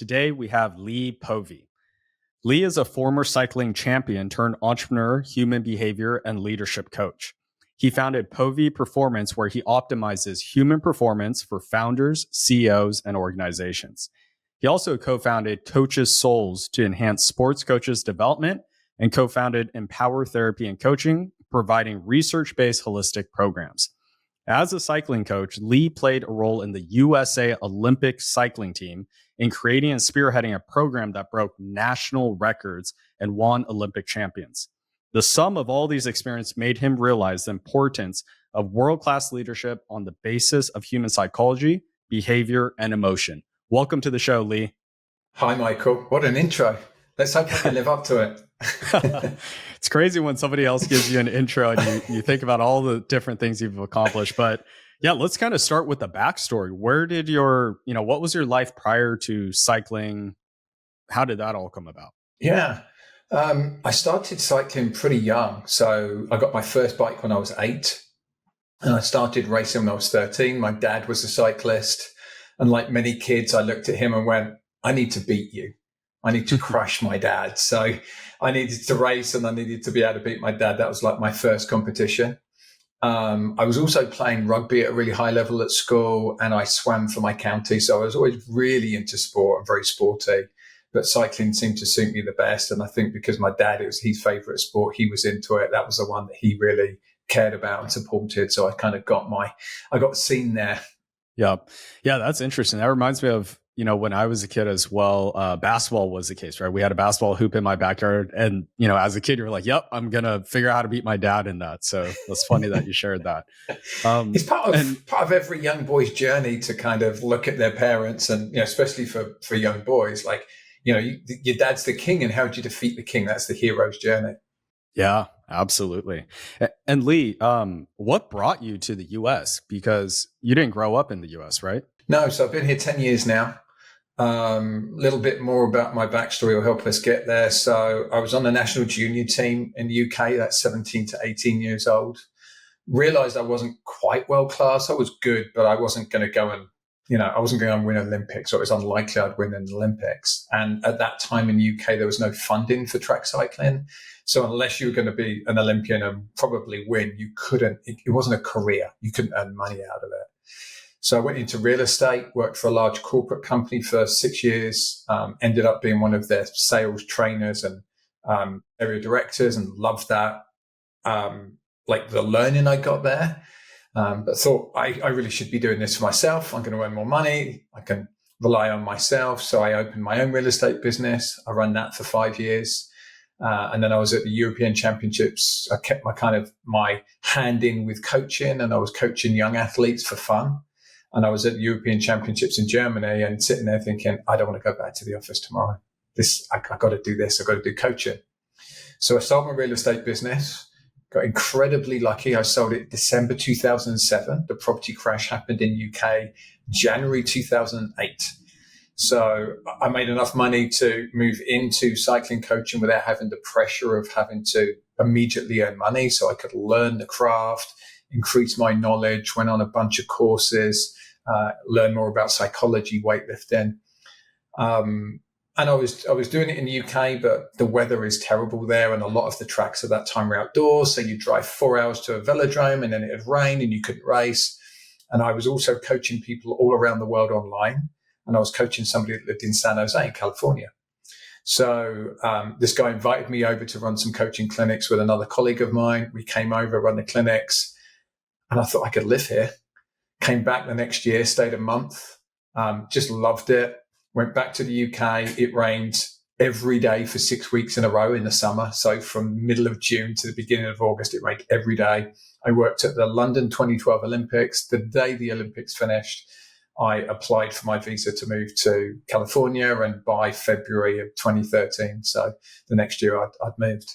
Today we have Lee Povey. Lee is a former cycling champion turned entrepreneur, human behavior, and leadership coach. He founded Povey Performance, where he optimizes human performance for founders, CEOs, and organizations. He also co-founded Coaches Souls to enhance sports coaches' development and co-founded Empower Therapy and Coaching, providing research-based holistic programs. As a cycling coach, Lee played a role in the USA Olympic cycling team in creating and spearheading a program that broke national records and won Olympic champions. The sum of all these experiences made him realize the importance of world-class leadership on the basis of human psychology, behavior, and emotion. Welcome to the show, Lee. Hi, Michael. What an intro. Let's hope I can live up to it. It's crazy when somebody else gives you an intro and you think about all the different things you've accomplished. But yeah, let's kind of start with the backstory. Where did what was your life prior to cycling? How did that all come about? Yeah. I started cycling pretty young. So I got my first bike when I was 8 and I started racing when I was 13. My dad was a cyclist. And like many kids, I looked at him and went, I need to beat you. I need to crush my dad. So I needed to race and I needed to be able to beat my dad. That was like my first competition. I was also playing rugby at a really high level at school and I swam for my county. So I was always really into sport and very sporty, but cycling seemed to suit me the best. And I think because my dad, it was his favorite sport, he was into it. That was the one that he really cared about and supported. So I kind of got seen there. Yeah. That's interesting. That reminds me of, when I was a kid as well, basketball was the case, right? We had a basketball hoop in my backyard. And, as a kid, you're like, yep, I'm going to figure out how to beat my dad in that. So that's funny that you shared that. It's part of every young boy's journey to kind of look at their parents and, especially for young boys, like, your dad's the king and how do you defeat the king? That's the hero's journey. Yeah, absolutely. And Lee, what brought you to the US? Because you didn't grow up in the US, right? No, so I've been here 10 years now. Little bit more about my backstory will help us get there. So I was on the national junior team in the UK, that's 17 to 18 years old. Realized I wasn't quite world class. I was good, but I wasn't going to go and, I wasn't going to win Olympics, or it was unlikely I'd win an Olympics. And at that time in the UK, there was no funding for track cycling. So unless you were going to be an Olympian and probably win, you couldn't, it wasn't a career. You couldn't earn money out of it. So I went into real estate, worked for a large corporate company for 6 years, ended up being one of their sales trainers and area directors, and loved that, like the learning I got there. But thought I really should be doing this for myself. I'm going to earn more money. I can rely on myself. So I opened my own real estate business. I ran that for 5 years. And then I was at the European Championships. I kept my hand in with coaching, and I was coaching young athletes for fun. And I was at the European Championships in Germany and sitting there thinking, I don't want to go back to the office tomorrow. I got to do this. I got to do coaching. So I sold my real estate business, got incredibly lucky. I sold it December 2007. The property crash happened in UK, January 2008. So I made enough money to move into cycling coaching without having the pressure of having to immediately earn money. So I could learn the craft, increase my knowledge, went on a bunch of courses, learn more about psychology, weightlifting. And I was doing it in the UK, but the weather is terrible there. And a lot of the tracks at that time were outdoors. So you drive 4 hours to a velodrome and then it'd rain and you couldn't race. And I was also coaching people all around the world online. And I was coaching somebody that lived in San Jose, in California. So this guy invited me over to run some coaching clinics with another colleague of mine. We came over, run the clinics, and I thought I could live here. Came back the next year, stayed a month, just loved it. Went back to the UK. It rained every day for 6 weeks in a row in the summer. So from middle of June to the beginning of August, it rained every day. I worked at the London 2012 Olympics. The day the Olympics finished, I applied for my visa to move to California, and by February of 2013, so the next year I'd moved.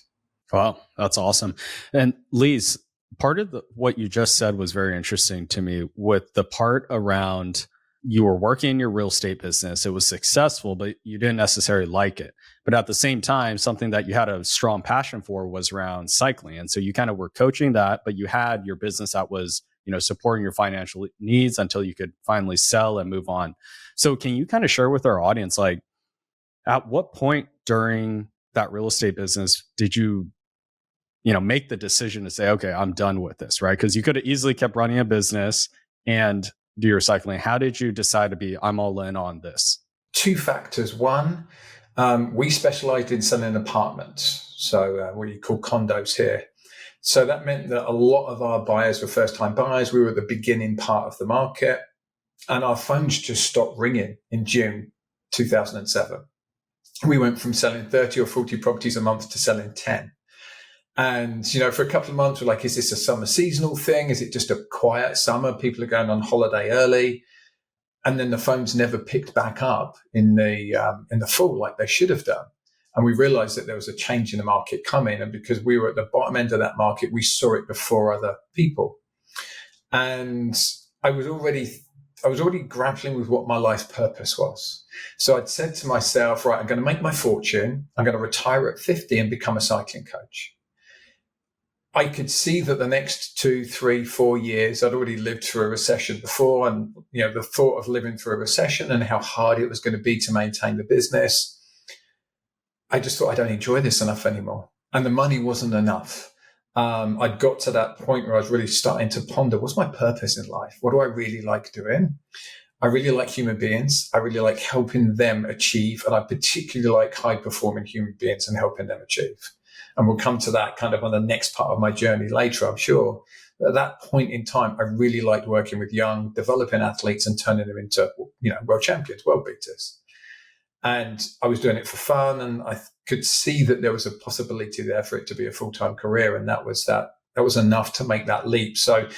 Wow, that's awesome. And Lee's, part of what you just said was very interesting to me, with the part around you were working in your real estate business. It was successful, but you didn't necessarily like it. But at the same time, something that you had a strong passion for was around cycling. And so you kind of were coaching that, but you had your business that was, supporting your financial needs until you could finally sell and move on. So can you kind of share with our audience, like, At what point during that real estate business did you, make the decision to say, okay, I'm done with this, right? Because you could have easily kept running a business and do your cycling. How did you decide to be, I'm all in on this? Two factors. One, we specialized in selling apartments, so what you call condos here. So that meant that a lot of our buyers were first-time buyers. We were at the beginning part of the market, and our phones just stopped ringing in June 2007. We went from selling 30 or 40 properties a month to selling 10. And, for a couple of months, we're like, is this a summer seasonal thing? Is it just a quiet summer? People are going on holiday early. And then the phones never picked back up in the fall like they should have done. And we realized that there was a change in the market coming. And because we were at the bottom end of that market, we saw it before other people. And I was already grappling with what my life purpose was. So I'd said to myself, right, I'm going to make my fortune. I'm going to retire at 50 and become a cycling coach. I could see that the next 2, 3, 4 years, I'd already lived through a recession before. And, the thought of living through a recession and how hard it was going to be to maintain the business, I just thought I don't enjoy this enough anymore. And the money wasn't enough. I'd got to that point where I was really starting to ponder, what's my purpose in life? What do I really like doing? I really like human beings. I really like helping them achieve. And I particularly like high performing human beings and helping them achieve. And we'll come to that kind of on the next part of my journey later, I'm sure. But at that point in time, I really liked working with young, developing athletes and turning them into, world champions, world beaters. And I was doing it for fun, and I could see that there was a possibility there for it to be a full-time career. And that was enough to make that leap. So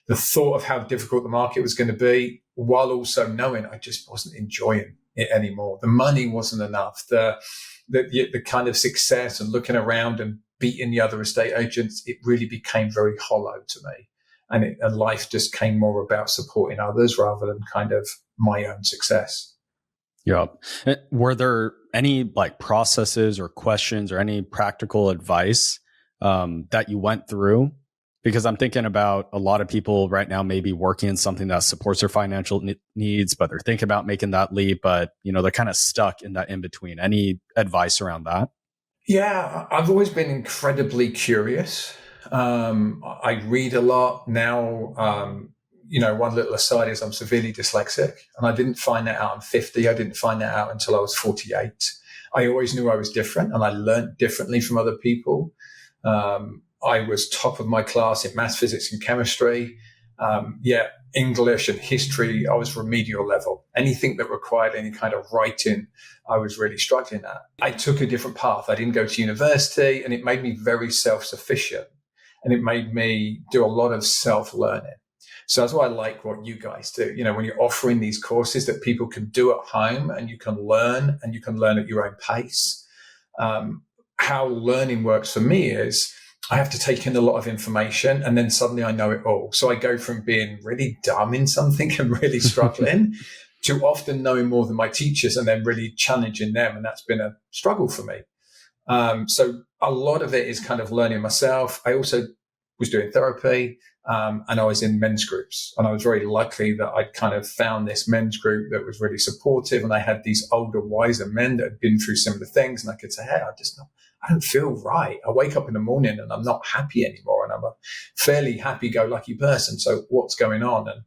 the thought of how difficult the market was going to be, while also knowing I just wasn't enjoying it anymore. The money wasn't enough. The kind of success and looking around and beating the other estate agents, it really became very hollow to me. And life just came more about supporting others rather than kind of my own success. Yeah. Were there any processes or questions or any practical advice that you went through? Because I'm thinking about a lot of people right now maybe working in something that supports their financial needs, but they're thinking about making that leap, but they're kind of stuck in that in between. Any advice around that? Yeah, I've always been incredibly curious. I read a lot now. One little aside is I'm severely dyslexic, and I didn't find that out. I'm 50. I didn't find that out until I was 48. I always knew I was different, and I learned differently from other people. I was top of my class in maths, physics, and chemistry. English and history, I was remedial level. Anything that required any kind of writing, I was really struggling at. I took a different path. I didn't go to university, and it made me very self-sufficient, and it made me do a lot of self-learning. So that's why I like what you guys do. When you're offering these courses that people can do at home and you can learn at your own pace. How learning works for me is I have to take in a lot of information, and then suddenly I know it all. So I go from being really dumb in something and really struggling to often knowing more than my teachers and then really challenging them. And that's been a struggle for me. So a lot of it is kind of learning myself. I also was doing therapy, and I was in men's groups. And I was very lucky that I'd kind of found this men's group that was really supportive. And I had these older, wiser men that had been through similar things. And I could say, hey, I don't feel right. I wake up in the morning and I'm not happy anymore. And I'm a fairly happy-go-lucky person. So what's going on? And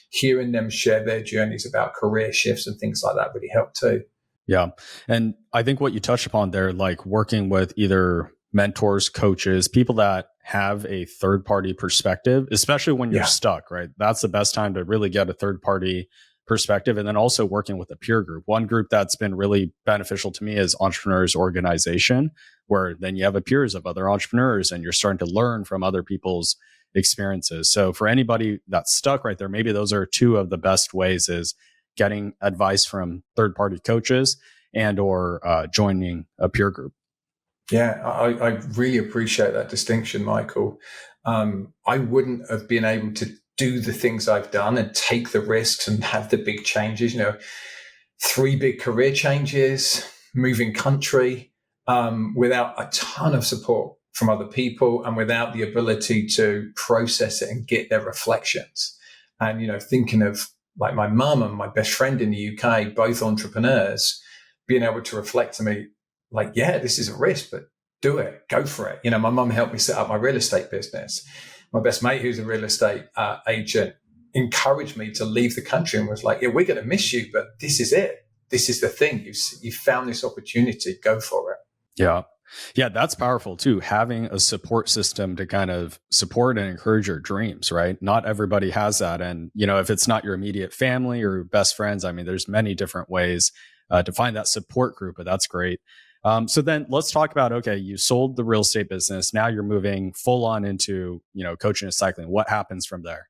hearing them share their journeys about career shifts and things like that really helped too. Yeah. And I think what you touched upon there, working with either mentors, coaches, people that have a third party perspective, especially when you're stuck, right? That's the best time to really get a third party perspective. And then also working with a peer group. One group that's been really beneficial to me is Entrepreneurs Organization, where then you have a peers of other entrepreneurs and you're starting to learn from other people's experiences. So for anybody that's stuck right there, maybe those are two of the best ways is getting advice from third party coaches and or joining a peer group. Yeah, I really appreciate that distinction, Michael. I wouldn't have been able to do the things I've done and take the risks and have the big changes, 3 big career changes, moving country, without a ton of support from other people and without the ability to process it and get their reflections. And, thinking of like my mum and my best friend in the UK, both entrepreneurs, being able to reflect to me, like, yeah, this is a risk, but do it, go for it. You know, my mum helped me set up my real estate business. My best mate, who's a real estate agent, encouraged me to leave the country and was like, yeah, we're going to miss you, but this is it. This is the thing. You've found this opportunity. Go for it. Yeah. Yeah, that's powerful too. Having a support system to kind of support and encourage your dreams, right? Not everybody has that. And, you know, if it's not your immediate family or best friends, I mean, there's many different ways to find that support group, but that's great. So then let's talk about, okay, you sold the real estate business. Now you're moving full on into, you know, coaching and cycling. What happens from there?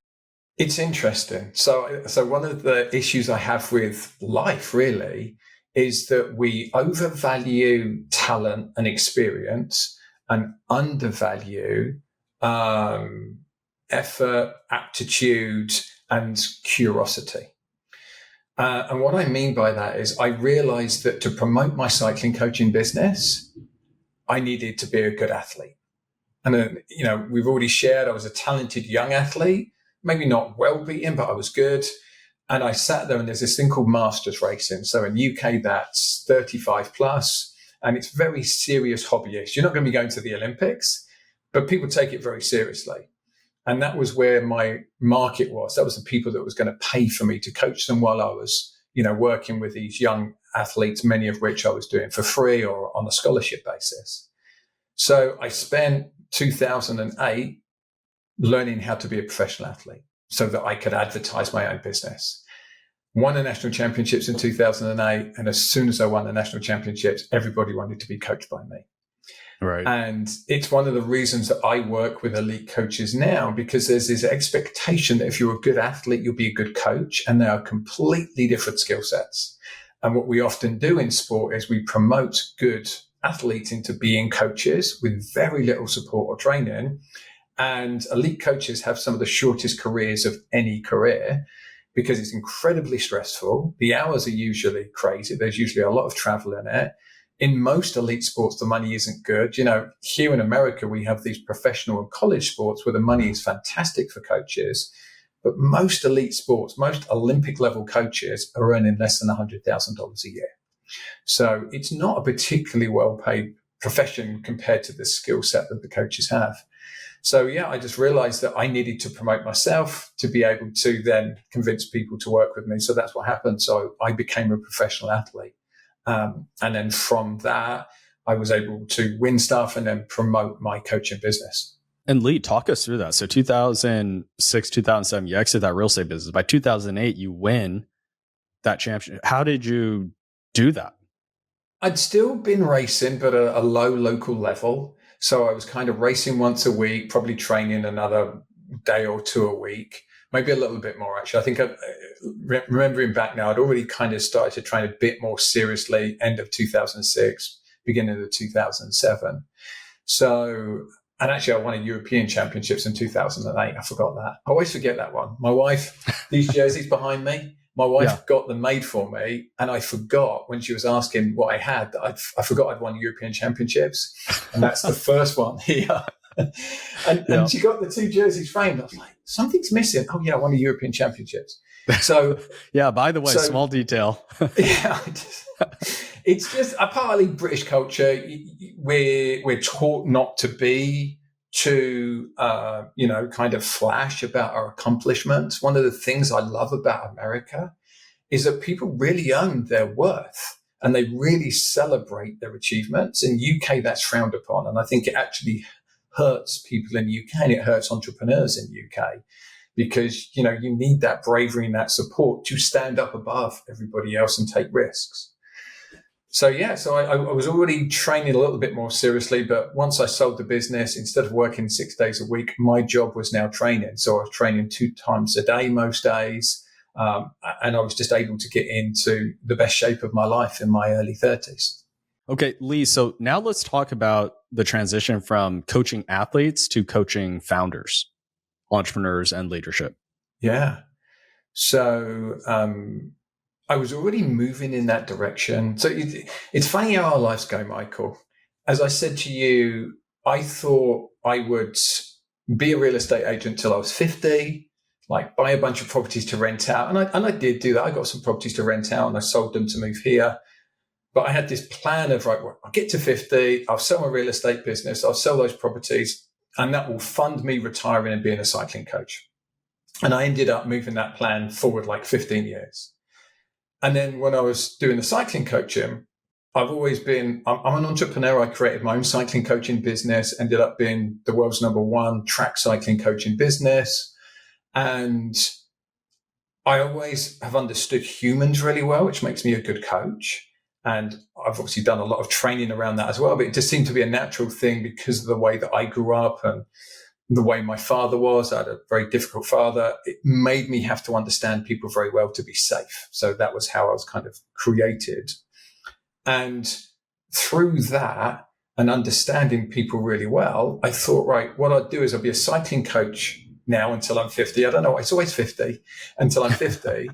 It's interesting. So one of the issues I have with life really is that we overvalue talent and experience and undervalue effort, aptitude, and curiosity. And what I mean by that is I realized that to promote my cycling coaching business, I needed to be a good athlete. And then, you know, we've already shared I was a talented young athlete, maybe not well beaten, but I was good. And I sat there and there's this thing called masters racing. So in UK, that's 35 plus, and it's very serious hobbyist. You're not going to be going to the Olympics, but people take it very seriously. And that was where my market was. That was the people that was going to pay for me to coach them while I was, you know, working with these young athletes, many of which I was doing for free or on a scholarship basis. So I spent 2008 learning how to be a professional athlete so that I could advertise my own business. Won the national championships in 2008. And as soon as I won the national championships, everybody wanted to be coached by me. Right. And it's one of the reasons that I work with elite coaches now, because there's this expectation that if you're a good athlete, you'll be a good coach. And they are completely different skill sets. And what we often do in sport is we promote good athletes into being coaches with very little support or training. And elite coaches have some of the shortest careers of any career because it's incredibly stressful. The hours are usually crazy. There's usually a lot of travel in it. In most elite sports, the money isn't good. You know, here in America, we have these professional and college sports where the money is fantastic for coaches. But most elite sports, most Olympic level coaches are earning less than $100,000 a year. So it's not a particularly well paid profession compared to the skill set that the coaches have. So yeah, I just realized that I needed to promote myself to be able to then convince people to work with me. So that's what happened. So I became a professional athlete. And then from that, I was able to win stuff and then promote my coaching business. And Lee, talk us through that. So 2006, 2007, you exit that real estate business. By 2008, you win that championship. How did you do that? I'd still been racing, but at a low local level. So I was kind of racing once a week, probably training another day or two a week, maybe a little bit more, actually. I think remembering back now, I'd already kind of started to train a bit more seriously end of 2006, beginning of 2007. So, and actually I won a European Championships in 2008. I forgot that. I always forget that one. My wife, these jerseys behind me, my wife got them made for me, and I forgot when she was asking what I had, that I forgot I'd won European Championships, and that's the first one here. And she got the two jerseys framed. I was like, something's missing. Oh yeah, I won the European Championships. So yeah, by the way, small detail. Yeah, it's just a partly British culture. We're taught not to be too, kind of flash about our accomplishments. One of the things I love about America is that people really own their worth and they really celebrate their achievements. In UK, that's frowned upon. And I think it actually hurts people in UK and it hurts entrepreneurs in UK because, you know, you need that bravery and that support to stand up above everybody else and take risks. So I was already training a little bit more seriously, but once I sold the business, instead of working 6 days a week, my job was now training. So I was training 2 times a day most days, and I was just able to get into the best shape of my life in my early 30s. Okay, Lee, so now let's talk about the transition from coaching athletes to coaching founders, entrepreneurs, and leadership. Yeah. So I was already moving in that direction. So it's funny how our lives go, Michael. As I said to you, I thought I would be a real estate agent till I was 50, like buy a bunch of properties to rent out. And I did do that. I got some properties to rent out and I sold them to move here. But I had this plan of, right, well, I'll get to 50, I'll sell my real estate business, I'll sell those properties, and that will fund me retiring and being a cycling coach. And I ended up moving that plan forward like 15 years. And then when I was doing the cycling coaching, I've always been, I'm an entrepreneur. I created my own cycling coaching business, ended up being the world's #1 track cycling coaching business. And I always have understood humans really well, which makes me a good coach. And I've obviously done a lot of training around that as well, but it just seemed to be a natural thing because of the way that I grew up and the way my father was. I had a very difficult father. It made me have to understand people very well to be safe. So that was how I was kind of created. And through that and understanding people really well, I thought, right, what I'd do is I'll be a cycling coach now until I'm 50. I don't know. It's always 50 until I'm 50.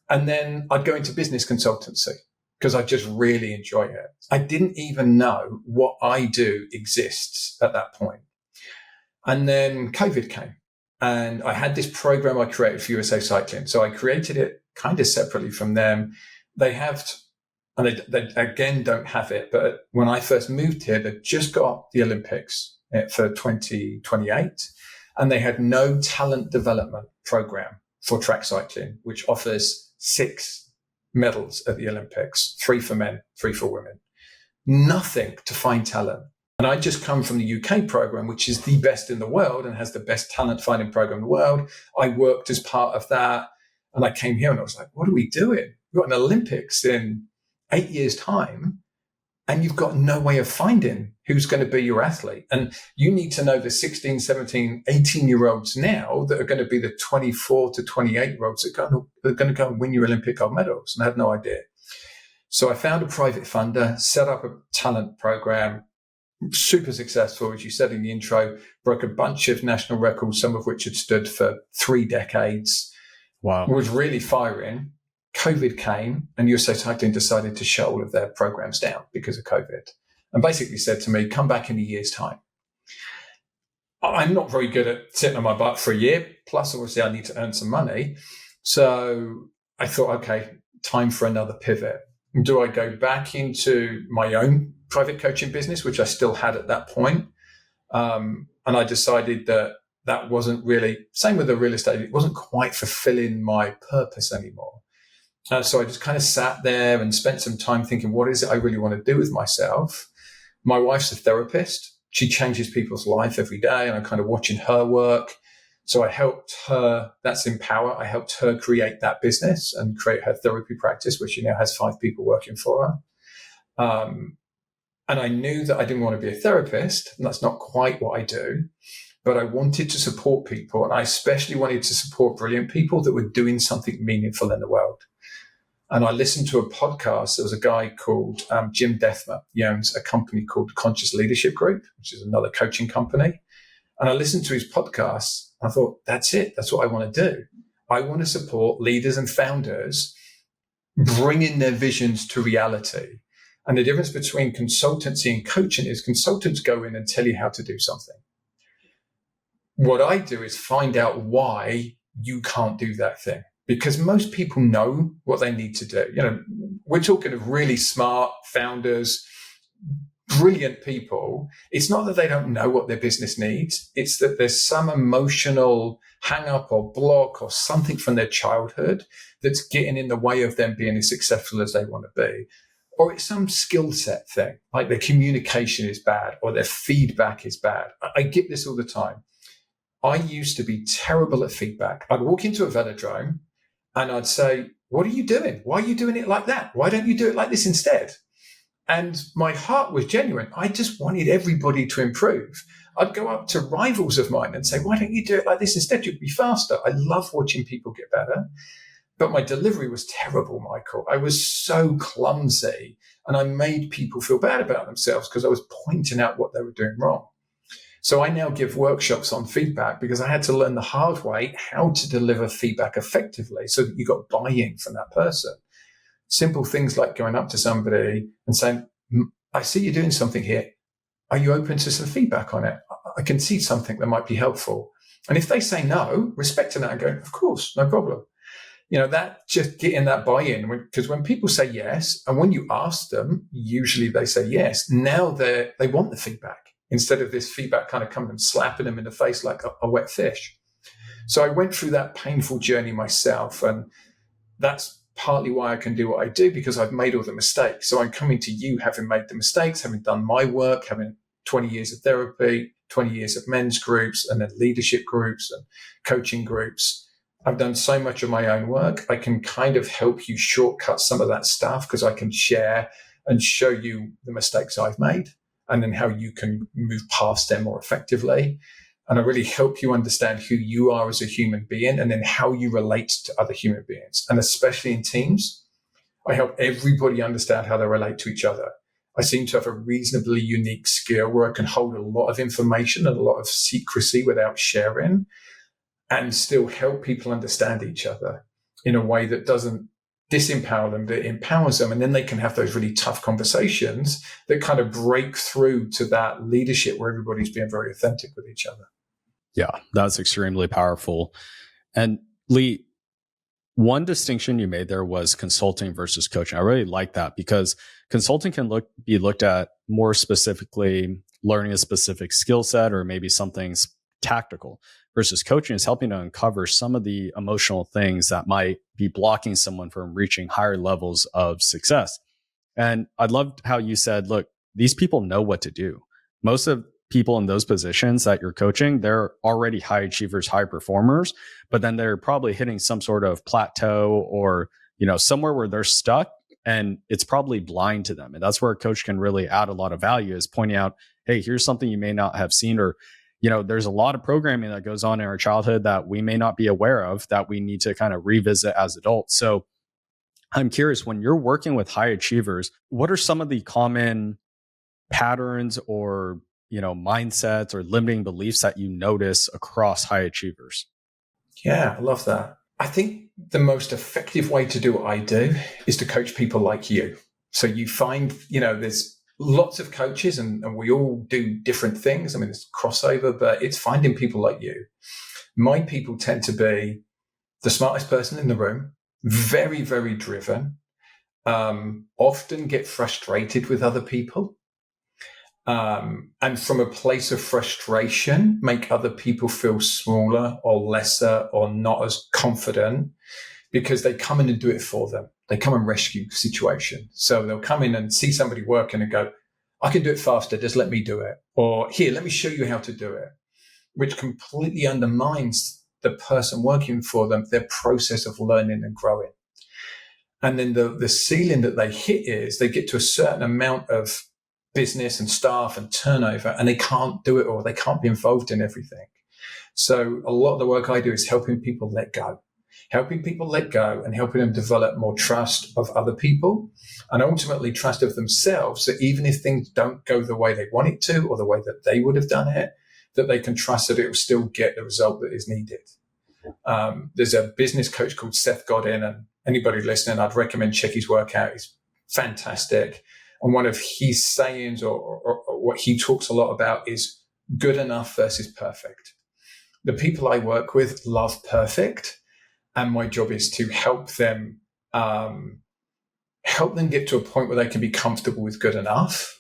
And then I'd go into business consultancy because I just really enjoy it. I didn't even know what I do exists at that point. And then COVID came and I had this program I created for USA Cycling. So I created it kind of separately from them. They have, and they again don't have it, but when I first moved here, they just got the Olympics for 2028 and they had no talent development program for track cycling, which offers 6 medals at the Olympics, 3 for men, 3 for women. Nothing to find talent. And I just come from the UK program, which is the best in the world and has the best talent finding program in the world. I worked as part of that. And I came here and I was like, what are we doing? We've got an Olympics in 8 years' time. And you've got no way of finding who's going to be your athlete. And you need to know the 16, 17, 18-year-olds now that are going to be the 24 to 28-year-olds that are going to go and win your Olympic gold medals. And I had no idea. So I found a private funder, set up a talent program, super successful, as you said in the intro, broke a bunch of national records, some of which had stood for 3 decades. Wow. Was really firing. COVID came and USA Cycling decided to shut all of their programs down because of COVID and basically said to me, come back in a year's time. I'm not very good at sitting on my butt for a year. Plus, obviously, I need to earn some money. So I thought, okay, time for another pivot. Do I go back into my own private coaching business, which I still had at that point? And I decided that wasn't really, same with the real estate, it wasn't quite fulfilling my purpose anymore. So I just kind of sat there and spent some time thinking, what is it I really want to do with myself? My wife's a therapist. She changes people's life every day, and I'm kind of watching her work. So I helped her, that's Empower. I helped her create that business and create her therapy practice, which she now has 5 people working for her. And I knew that I didn't want to be a therapist, and that's not quite what I do, but I wanted to support people. And I especially wanted to support brilliant people that were doing something meaningful in the world. And I listened to a podcast. There was a guy called Jim Dethmer. He owns a company called Conscious Leadership Group, which is another coaching company. And I listened to his podcast. I thought, that's it. That's what I want to do. I want to support leaders and founders bringing their visions to reality. And the difference between consultancy and coaching is consultants go in and tell you how to do something. What I do is find out why you can't do that thing. Because most people know what they need to do. You know, we're talking of really smart founders, brilliant people. It's not that they don't know what their business needs. It's that there's some emotional hang up or block or something from their childhood that's getting in the way of them being as successful as they want to be. Or it's some skill set thing, like their communication is bad or their feedback is bad. I get this all the time. I used to be terrible at feedback. I'd walk into a velodrome and I'd say, what are you doing? Why are you doing it like that? Why don't you do it like this instead? And my heart was genuine. I just wanted everybody to improve. I'd go up to rivals of mine and say, why don't you do it like this instead? You'd be faster. I love watching people get better. But my delivery was terrible, Michael. I was so clumsy and I made people feel bad about themselves because I was pointing out what they were doing wrong. So I now give workshops on feedback because I had to learn the hard way how to deliver feedback effectively so that you got buy-in from that person. Simple things like going up to somebody and saying, I see you doing something here. Are you open to some feedback on it? I can see something that might be helpful. And if they say no, respecting that and going, of course, no problem. That just getting that buy-in, because when people say yes, and when you ask them, usually they say yes. Now they want the feedback instead of this feedback kind of coming and slapping them in the face like a wet fish. So I went through that painful journey myself, and that's partly why I can do what I do, because I've made all the mistakes. So I'm coming to you having made the mistakes, having done my work, having 20 years of therapy, 20 years of men's groups, and then leadership groups and coaching groups. I've done so much of my own work. I can kind of help you shortcut some of that stuff, because I can share and show you the mistakes I've made and then how you can move past them more effectively. And I really help you understand who you are as a human being and then how you relate to other human beings. And especially in teams, I help everybody understand how they relate to each other. I seem to have a reasonably unique skill where I can hold a lot of information and a lot of secrecy without sharing, and still help people understand each other in a way that doesn't disempower them, that empowers them. And then they can have those really tough conversations that kind of break through to that leadership where everybody's being very authentic with each other. Yeah, that's extremely powerful. And Lee, one distinction you made there was consulting versus coaching. I really like that, because consulting can be looked at more specifically learning a specific skill set or maybe something tactical, versus coaching is helping to uncover some of the emotional things that might be blocking someone from reaching higher levels of success. And I loved how you said, look, these people know what to do. Most of people in those positions that you're coaching, they're already high achievers, high performers, but then they're probably hitting some sort of plateau or, somewhere where they're stuck, and it's probably blind to them. And that's where a coach can really add a lot of value, is pointing out, hey, here's something you may not have seen, or, there's a lot of programming that goes on in our childhood that we may not be aware of that we need to kind of revisit as adults. So I'm curious, when you're working with high achievers, what are some of the common patterns or mindsets or limiting beliefs that you notice across high achievers? Yeah, I love that. I think the most effective way to do what I do is to coach people like you. So you find, there's lots of coaches and we all do different things. I mean, it's crossover, but it's finding people like you. My people tend to be the smartest person in the room, very, very driven, often get frustrated with other people. And from a place of frustration, make other people feel smaller or lesser or not as confident, because they come in and do it for them. They come and rescue the situation. So they'll come in and see somebody working and go, I can do it faster, just let me do it. Or here, let me show you how to do it, which completely undermines the person working for them, their process of learning and growing. And then the ceiling that they hit is they get to a certain amount of business and staff and turnover, and they can't do it, or they can't be involved in everything. So a lot of the work I do is helping people let go and helping them develop more trust of other people and ultimately trust of themselves. So even if things don't go the way they want it to, or the way that they would have done it, that they can trust that it will still get the result that is needed. There's a business coach called Seth Godin, and anybody listening, I'd recommend check his work out. He's fantastic. And one of his sayings or what he talks a lot about is good enough versus perfect. The people I work with love perfect, and my job is to help them get to a point where they can be comfortable with good enough,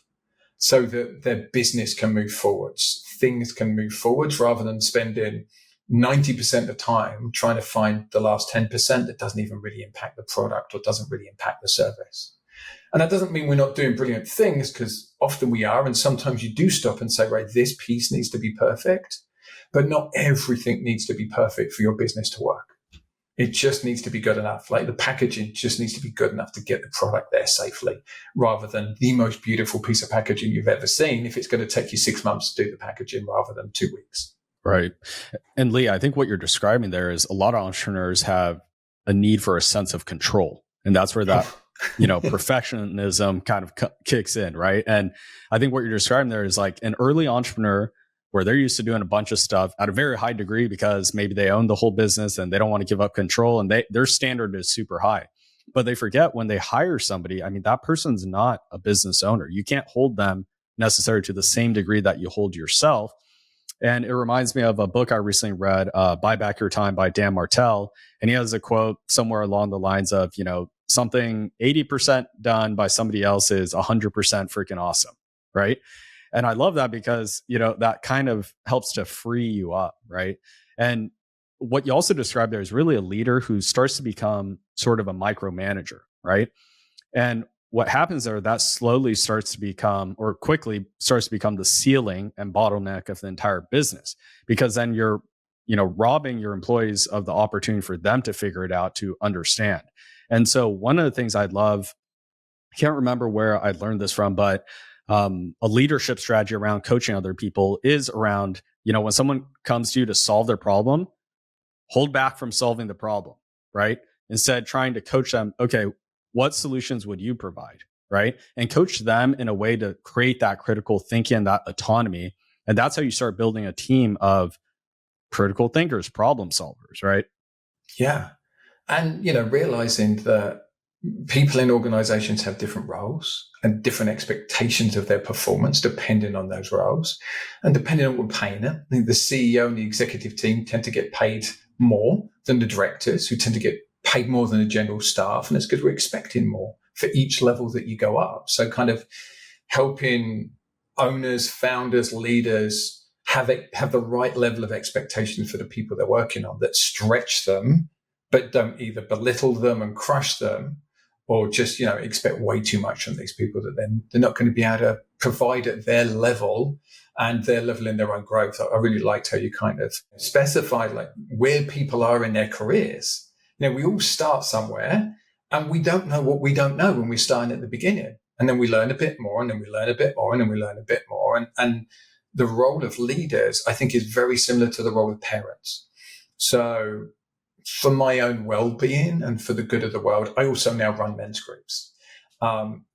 so that their business can move forwards. Things can move forwards rather than spending 90% of the time trying to find the last 10% that doesn't even really impact the product or doesn't really impact the service. And that doesn't mean we're not doing brilliant things, because often we are. And sometimes you do stop and say, right, this piece needs to be perfect, but not everything needs to be perfect for your business to work. It just needs to be good enough. Like the packaging just needs to be good enough to get the product there safely, rather than the most beautiful piece of packaging you've ever seen if it's going to take you 6 months to do the packaging rather than 2 weeks. Right. And Lee, I think what you're describing there is a lot of entrepreneurs have a need for a sense of control. And that's where that perfectionism kind of kicks in, right? And I think what you're describing there is like an early entrepreneur where they're used to doing a bunch of stuff at a very high degree because maybe they own the whole business and they don't want to give up control, and their standard is super high. But they forget when they hire somebody, I mean, that person's not a business owner. You can't hold them necessarily to the same degree that you hold yourself. And it reminds me of a book I recently read, Buy Back Your Time by Dan Martell. And he has a quote somewhere along the lines of, something 80% done by somebody else is 100% freaking awesome. Right. And I love that because, that kind of helps to free you up. Right. And what you also described there is really a leader who starts to become sort of a micromanager. Right. And what happens there, that slowly starts to become, or quickly starts to become, the ceiling and bottleneck of the entire business, because then you're, robbing your employees of the opportunity for them to figure it out, to understand. And so one of the things I'd love, I can't remember where I learned this from, but a leadership strategy around coaching other people is around, when someone comes to you to solve their problem, hold back from solving the problem, right? Instead, trying to coach them, okay, what solutions would you provide, right? And coach them in a way to create that critical thinking and that autonomy. And that's how you start building a team of critical thinkers, problem solvers, right? Yeah. And, realizing that people in organizations have different roles and different expectations of their performance depending on those roles and depending on what we're paying them. I think the CEO and the executive team tend to get paid more than the directors, who tend to get paid more than the general staff. And it's because we're expecting more for each level that you go up. So kind of helping owners, founders, leaders have the right level of expectation for the people they're working on, that stretch them, but don't either belittle them and crush them, or just, expect way too much from these people that then they're not going to be able to provide at their level and their level in their own growth. I really liked how you kind of specified like where people are in their careers. We all start somewhere and we don't know what we don't know when we're starting at the beginning. And then we learn a bit more, and then we learn a bit more, and then we learn a bit more. And the role of leaders, I think, is very similar to the role of parents. So for my own well-being and for the good of the world, I also now run men's groups.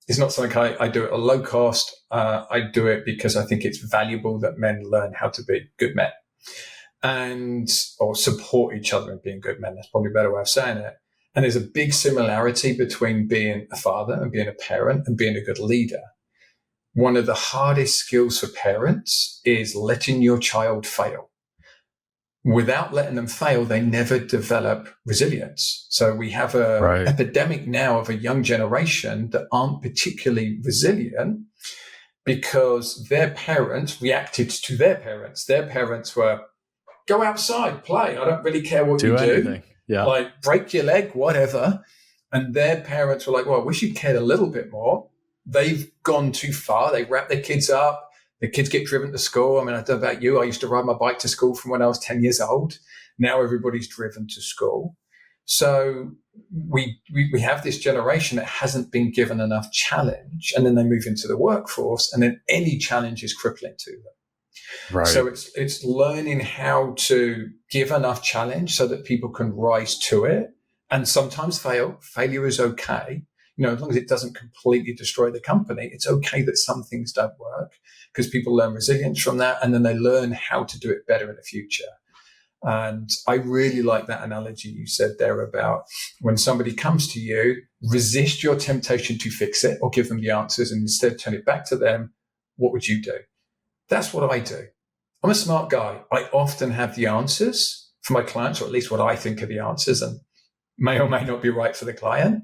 It's not something I do at a low cost. I do it because I think it's valuable that men learn how to be good men or support each other in being good men. That's probably a better way of saying it. And there's a big similarity between being a father and being a parent and being a good leader. One of the hardest skills for parents is letting your child fail. Without letting them fail, they never develop resilience. So we have an epidemic now of a young generation that aren't particularly resilient because their parents reacted to their parents. Their parents were, go outside, play. I don't really care what you do. Yeah. Like, break your leg, whatever. And their parents were like, well, I wish you cared a little bit more. They've gone too far. They wrap their kids up. The kids get driven to school. I mean, I don't know about you. I used to ride my bike to school from when I was 10 years old. Now everybody's driven to school. So we have this generation that hasn't been given enough challenge, and then they move into the workforce, and then any challenge is crippling to them. Right. So it's learning how to give enough challenge so that people can rise to it, and sometimes fail. Failure is okay. As long as it doesn't completely destroy the company, it's okay that some things don't work, because people learn resilience from that, and then they learn how to do it better in the future. And I really like that analogy you said there about when somebody comes to you, resist your temptation to fix it or give them the answers, and instead turn it back to them. What would you do? That's what I do. I'm a smart guy. I often have the answers for my clients, or at least what I think are the answers, and may or may not be right for the client.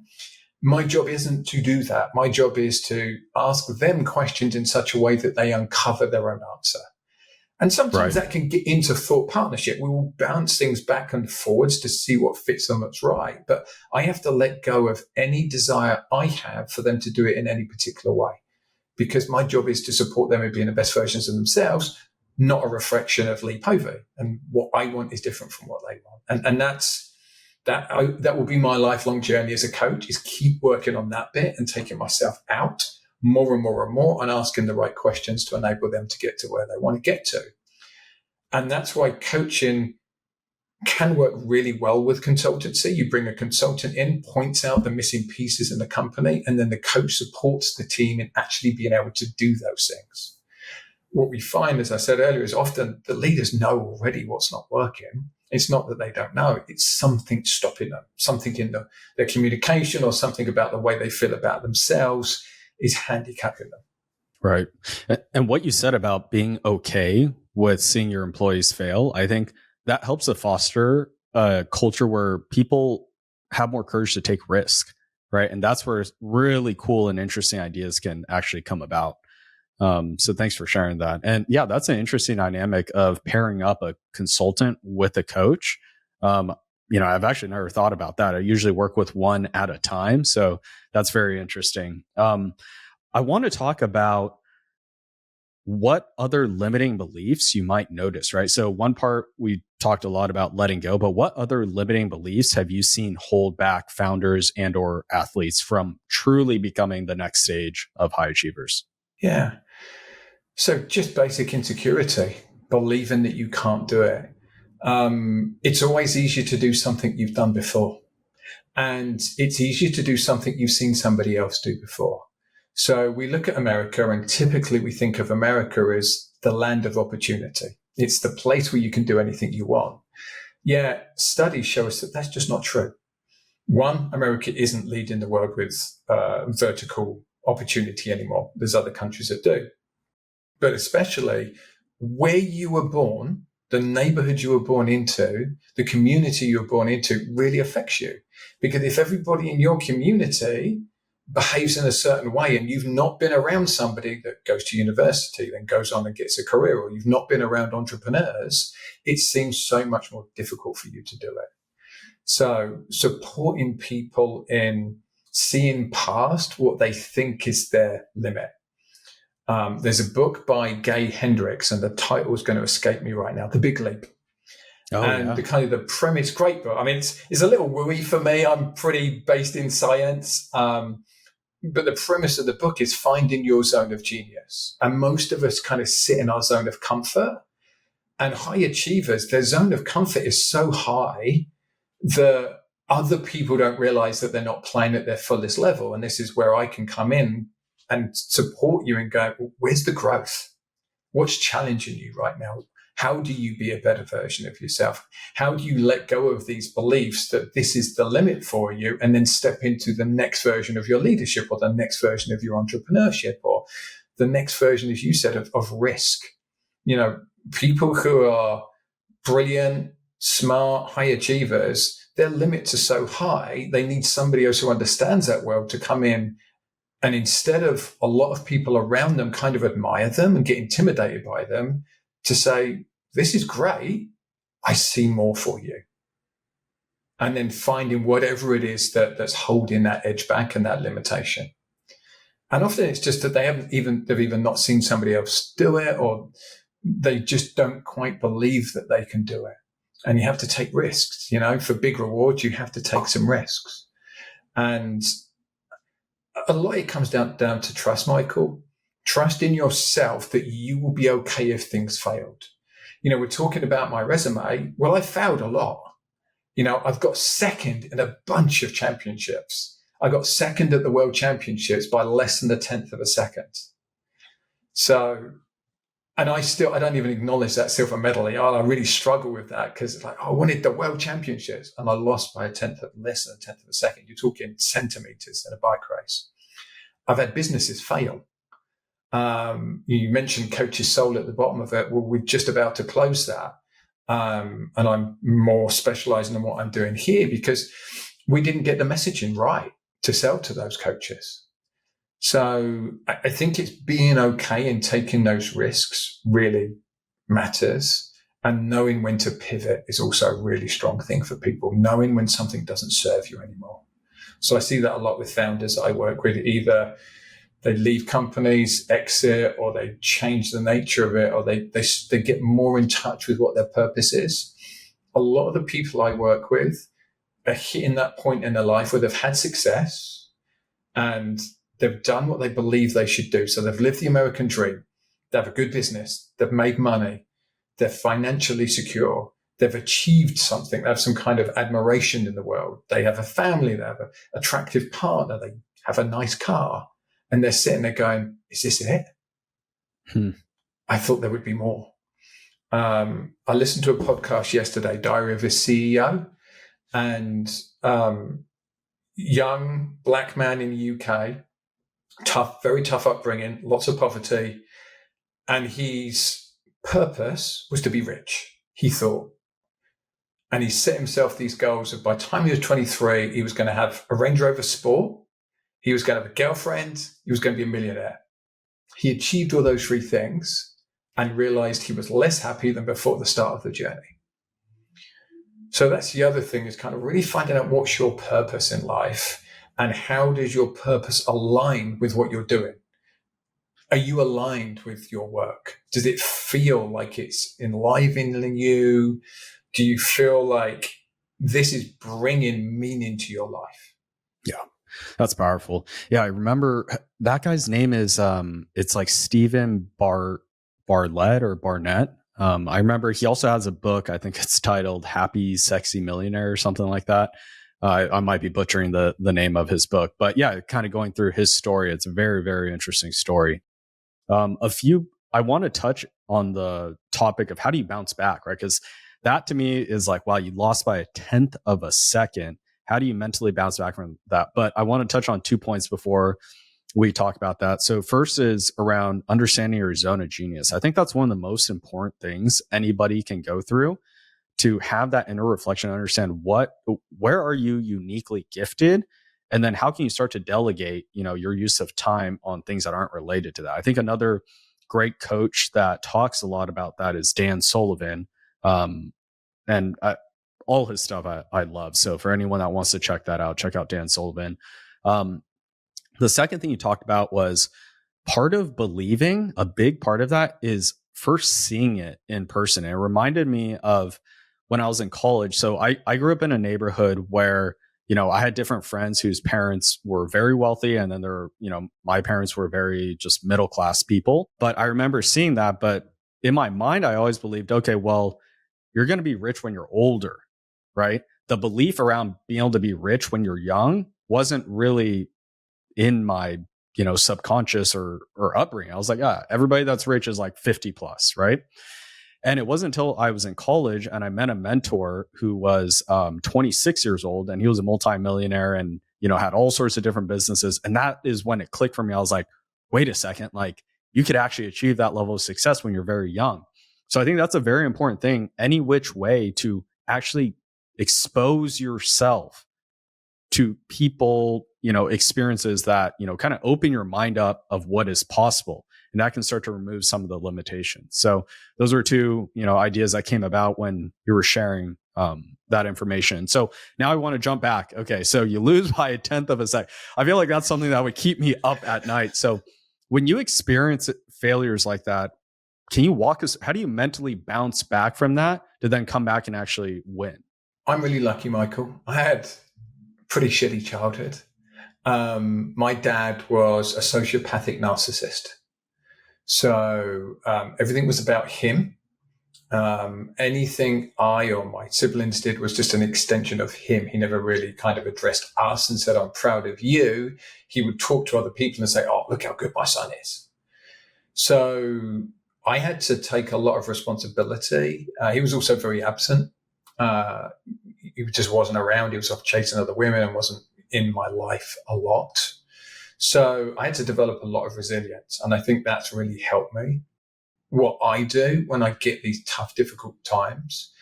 My job isn't to do that. My job is to ask them questions in such a way that they uncover their own answer. And sometimes that can get into thought partnership. We will bounce things back and forwards to see what fits them that's right. But I have to let go of any desire I have for them to do it in any particular way, because my job is to support them in being the best versions of themselves, not a reflection of Lee Povey. And what I want is different from what they want. And that will be my lifelong journey as a coach, is keep working on that bit and taking myself out more and more and more, and asking the right questions to enable them to get to where they want to get to. And that's why coaching can work really well with consultancy. You bring a consultant in, points out the missing pieces in the company, and then the coach supports the team in actually being able to do those things. What we find, as I said earlier, is often the leaders know already what's not working. It's not that they don't know. It's something stopping them, something in their communication, or something about the way they feel about themselves is handicapping them. Right. And what you said about being okay with seeing your employees fail, I think that helps to foster a culture where people have more courage to take risk. Right. And that's where really cool and interesting ideas can actually come about. So thanks for sharing that. And yeah, that's an interesting dynamic of pairing up a consultant with a coach. Um, I've actually never thought about that. I usually work with one at a time. So that's very interesting. I want to talk about what other limiting beliefs you might notice, right? So one part we talked a lot about letting go, but what other limiting beliefs have you seen hold back founders and or athletes from truly becoming the next stage of high achievers? Yeah. So just basic insecurity, believing that you can't do it. It's always easier to do something you've done before. And it's easier to do something you've seen somebody else do before. So we look at America, and typically we think of America as the land of opportunity. It's the place where you can do anything you want. Yeah, studies show us that that's just not true. One, America isn't leading the world with vertical opportunity anymore. There's other countries that do. But especially where you were born, the neighborhood you were born into, the community you were born into really affects you. Because if everybody in your community behaves in a certain way and you've not been around somebody that goes to university, then goes on and gets a career, or you've not been around entrepreneurs, it seems so much more difficult for you to do it. So supporting people in seeing past what they think is their limit. There's a book by Gay Hendricks, and the title is going to escape me right now, The Big Leap. The kind of the premise, great book. I mean, it's a little wooey for me. I'm pretty based in science. But the premise of the book is finding your zone of genius. And most of us kind of sit in our zone of comfort. And high achievers, their zone of comfort is so high that other people don't realize that they're not playing at their fullest level. And this is where I can come in and support you and go, well, where's the growth? What's challenging you right now? How do you be a better version of yourself? How do you let go of these beliefs that this is the limit for you and then step into the next version of your leadership, or the next version of your entrepreneurship, or the next version, as you said, of risk? People who are brilliant, smart, high achievers, their limits are so high, they need somebody else who understands that world to come in. And instead of a lot of people around them kind of admire them and get intimidated by them, to say, this is great, I see more for you. And then finding whatever it is that's holding that edge back and that limitation. And often it's just that they've even not seen somebody else do it, or they just don't quite believe that they can do it. And you have to take risks, for big rewards, you have to take some risks. And a lot of it comes down to trust, Michael. Trust in yourself that you will be okay if things failed. We're talking about my resume. Well, I failed a lot. I've got second in a bunch of championships. I got second at the World Championships by less than 1/10 of a second. So, and I don't even acknowledge that silver medal. I really struggle with that, because it's like, I wanted the World Championships and I lost by less than 1/10 of a second. You're talking centimeters in a bike race. I've had businesses fail. You mentioned Coach's Soul at the bottom of it. Well, we're just about to close that. And I'm more specializing in what I'm doing here, because we didn't get the messaging right to sell to those coaches. So I think it's being okay and taking those risks really matters. And knowing when to pivot is also a really strong thing for people, knowing when something doesn't serve you anymore. So I see that a lot with founders that I work with. Either they leave companies, exit, or they change the nature of it, or they get more in touch with what their purpose is. A lot of the people I work with are hitting that point in their life where they've had success and they've done what they believe they should do. So they've lived the American dream. They have a good business. They've made money. They're financially secure. They've achieved something. They have some kind of admiration in the world. They have a family. They have an attractive partner. They have a nice car. And they're sitting there going, is this it? I thought there would be more. I listened to a podcast yesterday, Diary of a CEO, and young black man in the UK, tough, very tough upbringing, lots of poverty. And his purpose was to be rich, he thought. And he set himself these goals of by the time he was 23, he was going to have a Range Rover Sport, he was going to have a girlfriend, he was going to be a millionaire. He achieved all those three things and realized he was less happy than before the start of the journey. So that's the other thing, is kind of really finding out what's your purpose in life and how does your purpose align with what you're doing? Are you aligned with your work? Does it feel like it's enlivening you? Do you feel like this is bringing meaning to your life? Yeah, that's powerful. Yeah, I remember that guy's name is it's like Stephen Bartlett or Barnett. I remember he also has a book. I think it's titled Happy Sexy Millionaire or something like that. I might be butchering the name of his book, but yeah, kind of going through his story. It's a very, very interesting story. I want to touch on the topic of how do you bounce back, right? Because that to me is like, wow, you lost by 1/10 of a second. How do you mentally bounce back from that? But I want to touch on 2 points before we talk about that. So first is around understanding your zone of genius. I think that's one of the most important things anybody can go through, to have that inner reflection, understand where are you uniquely gifted, and then how can you start to delegate, your use of time on things that aren't related to that. I think another great coach that talks a lot about that is Dan Sullivan. And all his stuff I love. So for anyone that wants to check that out, check out Dan Sullivan. The second thing you talked about was part of believing. A big part of that is first seeing it in person. And it reminded me of when I was in college. So I grew up in a neighborhood where, I had different friends whose parents were very wealthy. And then my parents were very just middle class people. But I remember seeing that. But in my mind, I always believed, okay, well, you're going to be rich when you're older, right? The belief around being able to be rich when you're young wasn't really in my, subconscious or upbringing. I was like, everybody that's rich is like 50 plus, right? And it wasn't until I was in college and I met a mentor who was 26 years old, and he was a multimillionaire and, had all sorts of different businesses. And that is when it clicked for me. I was like, wait a second, like you could actually achieve that level of success when you're very young. So I think that's a very important thing, any which way, to actually expose yourself to people, experiences that, kind of open your mind up of what is possible. And that can start to remove some of the limitations. So those are two, ideas that came about when you were sharing that information. So now I want to jump back. Okay. So you lose by 1/10 of a second. I feel like that's something that would keep me up at night. So when you experience failures like that, can you walk us, how do you mentally bounce back from that to then come back and actually win? I'm really lucky, Michael. I had a pretty shitty childhood. My dad was a sociopathic narcissist. So everything was about him. Anything I or my siblings did was just an extension of him. He never really kind of addressed us and said, I'm proud of you. He would talk to other people and say, oh, look how good my son is. So I had to take a lot of responsibility. He was also very absent. He just wasn't around. He was off chasing other women and wasn't in my life a lot. So I had to develop a lot of resilience. And I think that's really helped me. What I do when I get these tough, difficult times,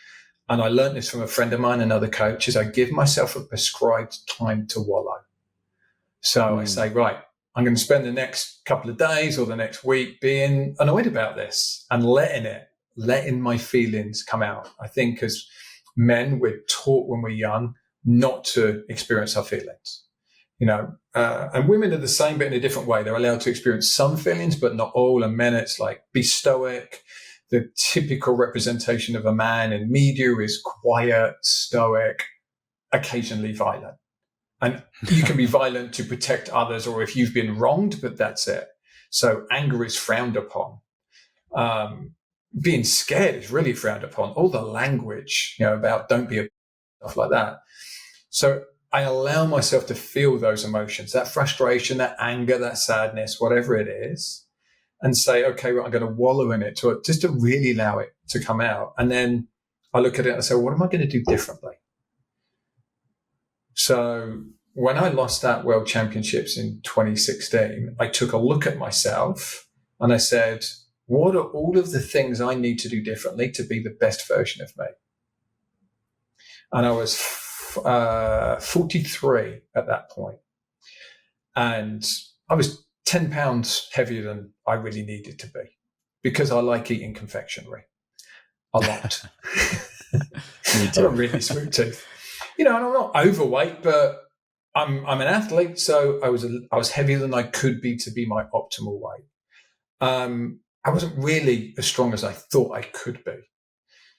and I learned this from a friend of mine, another coach, is I give myself a prescribed time to wallow. So I say, right, I'm going to spend the next couple of days or the next week being annoyed about this and letting my feelings come out. I think as men, we're taught when we're young not to experience our feelings. And women are the same, but in a different way. They're allowed to experience some feelings, but not all. And men, it's like, be stoic. The typical representation of a man in media is quiet, stoic, occasionally violent. And you can be violent to protect others or if you've been wronged, but that's it. So anger is frowned upon. Being scared is really frowned upon. All the language, about don't be a stuff like that. So I allow myself to feel those emotions, that frustration, that anger, that sadness, whatever it is, and say, okay, well, I'm going to wallow in it just to really allow it to come out. And then I look at it and say, what am I going to do differently? So when I lost that World Championships in 2016, I took a look at myself and I said, what are all of the things I need to do differently to be the best version of me? And I was 43 at that point. And I was 10 pounds heavier than I really needed to be because I like eating confectionery a lot. I've got a really sweet tooth. And I'm not overweight, but I'm an athlete, so I was heavier than I could be to be my optimal weight. I wasn't really as strong as I thought I could be.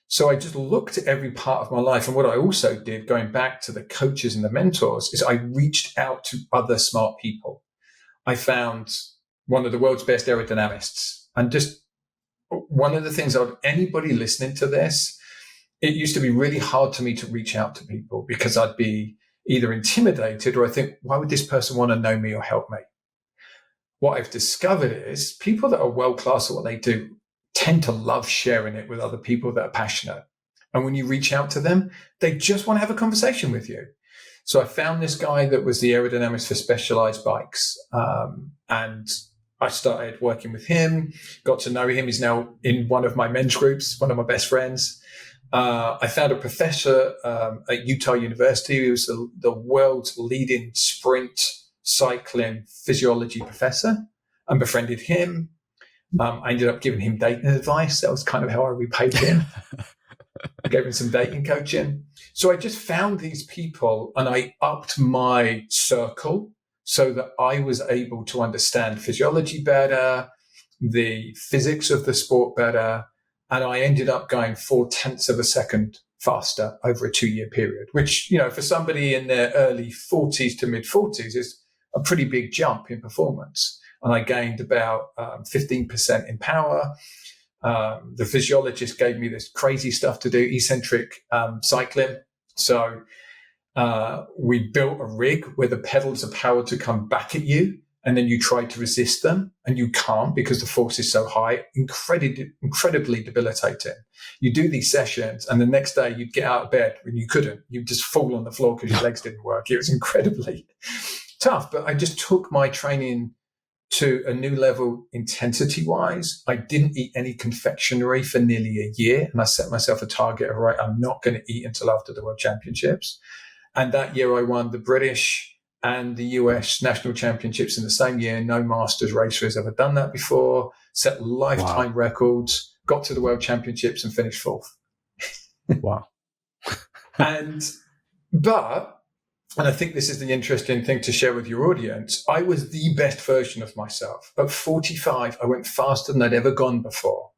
So I just looked at every part of my life. And what I also did, going back to the coaches and the mentors, is I reached out to other smart people. I found one of the world's best aerodynamists. And just one of the things anybody listening to this, it used to be really hard to me to reach out to people because I'd be either intimidated or I think, why would this person want to know me or help me? What I've discovered is people that are world-class at what they do tend to love sharing it with other people that are passionate. And when you reach out to them, they just want to have a conversation with you. So I found this guy that was the aerodynamist for Specialized bikes. And I started working with him, got to know him. He's now in one of my men's groups, one of my best friends. I found a professor at Utah University who was the world's leading sprint cycling physiology professor, and befriended him. I ended up giving him dating advice. That was kind of how I repaid him. I gave him some dating coaching. So I just found these people and I upped my circle so that I was able to understand physiology better, the physics of the sport better. And I ended up going 0.4 of a second faster over a 2-year period, which, for somebody in their early 40s to mid 40s is a pretty big jump in performance. And I gained about 15% in power. The physiologist gave me this crazy stuff to do, eccentric cycling. So we built a rig where the pedals are powered to come back at you, and then you try to resist them, and you can't because the force is so high, incredibly debilitating. You do these sessions, and the next day you'd get out of bed when you couldn't. You'd just fall on the floor because your legs didn't work. It was incredibly tough, but I just took my training to a new level intensity-wise. I didn't eat any confectionery for nearly a year, and I set myself a target of, right, I'm not going to eat until after the World Championships. And that year I won the British and the US national championships in the same year. No masters racer has ever done that before. Set lifetime records, got to the World Championships and finished 4th. Wow. And I think this is the interesting thing to share with your audience. I was the best version of myself. At 45, I went faster than I'd ever gone before.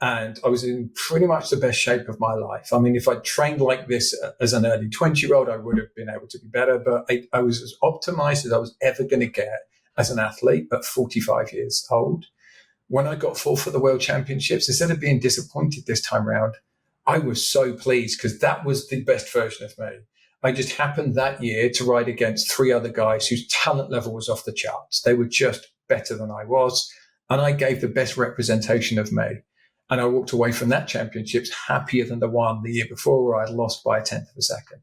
And I was in pretty much the best shape of my life. I mean, if I'd trained like this as an early 20-year-old, I would have been able to be better. But I was as optimized as I was ever going to get as an athlete at 45 years old. When I got 4th at the World Championships, instead of being disappointed this time around, I was so pleased because that was the best version of me. I just happened that year to ride against 3 other guys whose talent level was off the charts. They were just better than I was. And I gave the best representation of me. And I walked away from that championships happier than the one the year before where I'd lost by 1/10 of a second.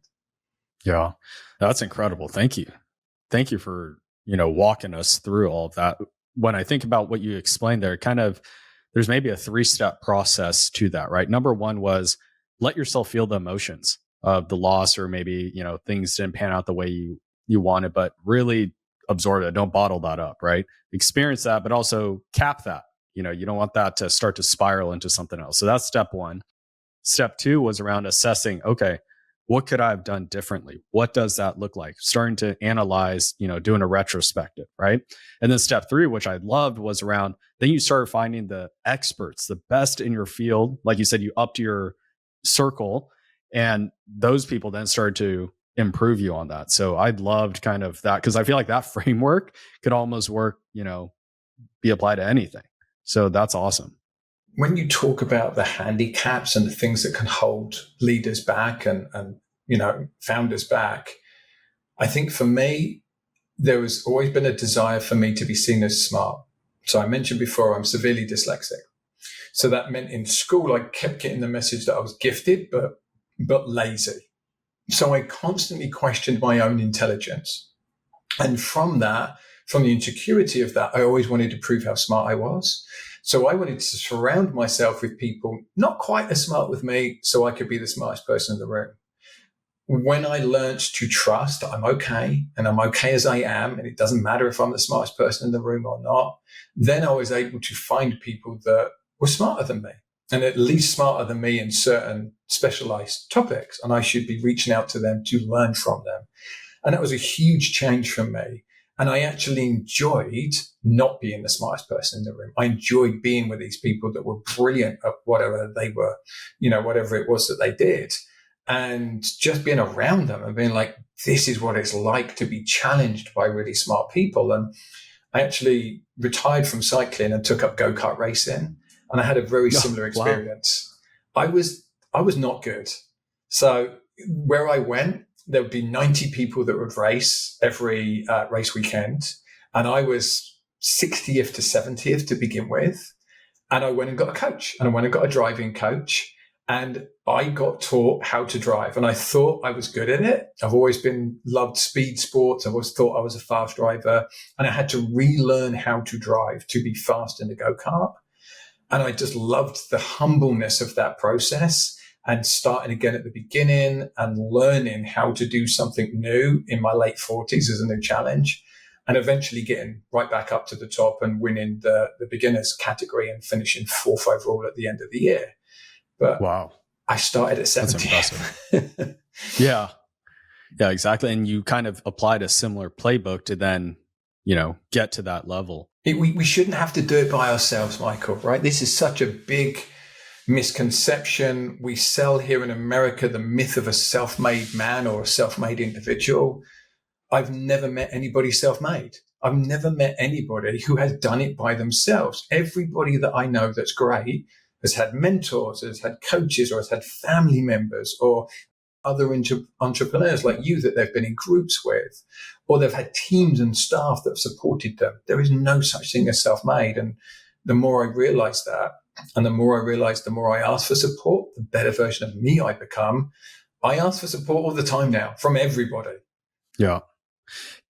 Yeah, that's incredible. Thank you. Thank you for, walking us through all of that. When I think about what you explained there, there's maybe a 3-step process to that, right? Number 1 was let yourself feel the emotions of the loss, or maybe, things didn't pan out the way you wanted, but really absorb it. Don't bottle that up, right? Experience that, but also cap that. You don't want that to start to spiral into something else. So that's step 1. Step 2 was around assessing, okay, what could I have done differently? What does that look like? Starting to analyze, doing a retrospective, right? And then step 3, which I loved, was around, then you started finding the experts, the best in your field. Like you said, you upped your circle, and those people then started to improve you on that. So I loved kind of that, because I feel like that framework could almost work, be applied to anything. So that's awesome. When you talk about the handicaps and the things that can hold leaders back and founders back, I think for me, there has always been a desire for me to be seen as smart. So I mentioned before, I'm severely dyslexic. So that meant in school, I kept getting the message that I was gifted, but lazy. So I constantly questioned my own intelligence. And from the insecurity of that, I always wanted to prove how smart I was. So I wanted to surround myself with people not quite as smart with me so I could be the smartest person in the room. When I learned to trust I'm okay and I'm okay as I am, and it doesn't matter if I'm the smartest person in the room or not, then I was able to find people that were smarter than me, and at least smarter than me in certain specialized topics. And I should be reaching out to them to learn from them. And that was a huge change for me. And I actually enjoyed not being the smartest person in the room. I enjoyed being with these people that were brilliant at whatever they were, whatever it was that they did. And just being around them and being like, this is what it's like to be challenged by really smart people. And I actually retired from cycling and took up go-kart racing. And I had a very similar experience. Wow. I was not good. So where I went, there would be 90 people that would race every race weekend. And I was 60th to 70th to begin with. And I went and got a coach, and I went and got a driving coach, and I got taught how to drive. And I thought I was good at it. I've always loved speed sports. I've always thought I was a fast driver, and I had to relearn how to drive to be fast in the go-kart. And I just loved the humbleness of that process, and starting again at the beginning and learning how to do something new in my late 40s as a new challenge, and eventually getting right back up to the top and winning the beginners category and finishing 4th overall at the end of the year. But wow, I started at 70. That's impressive. Yeah, exactly. And you kind of applied a similar playbook to then, get to that level. We shouldn't have to do it by ourselves, Michael, right? This is such a big misconception. We sell here in America the myth of a self-made man or a self-made individual. I've never met anybody self-made. I've never met anybody who has done it by themselves. Everybody that I know that's great has had mentors, has had coaches, or has had family members or other entrepreneurs like you that they've been in groups with, or they've had teams and staff that have supported them. There is no such thing as self-made. And the more I realized that, and the more I realized, the more I ask for support, the better version of me I become. I ask for support all the time now from everybody. Yeah.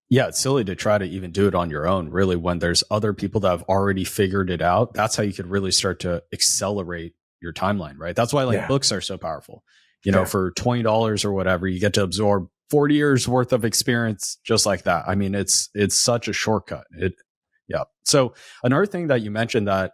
Yeah, it's silly to try to even do it on your own, really, when there's other people that have already figured it out. That's how you could really start to accelerate your timeline, right? That's why books are so powerful. For $20 or whatever, you get to absorb 40 years worth of experience just like that. I mean, it's such a shortcut. So another thing that you mentioned that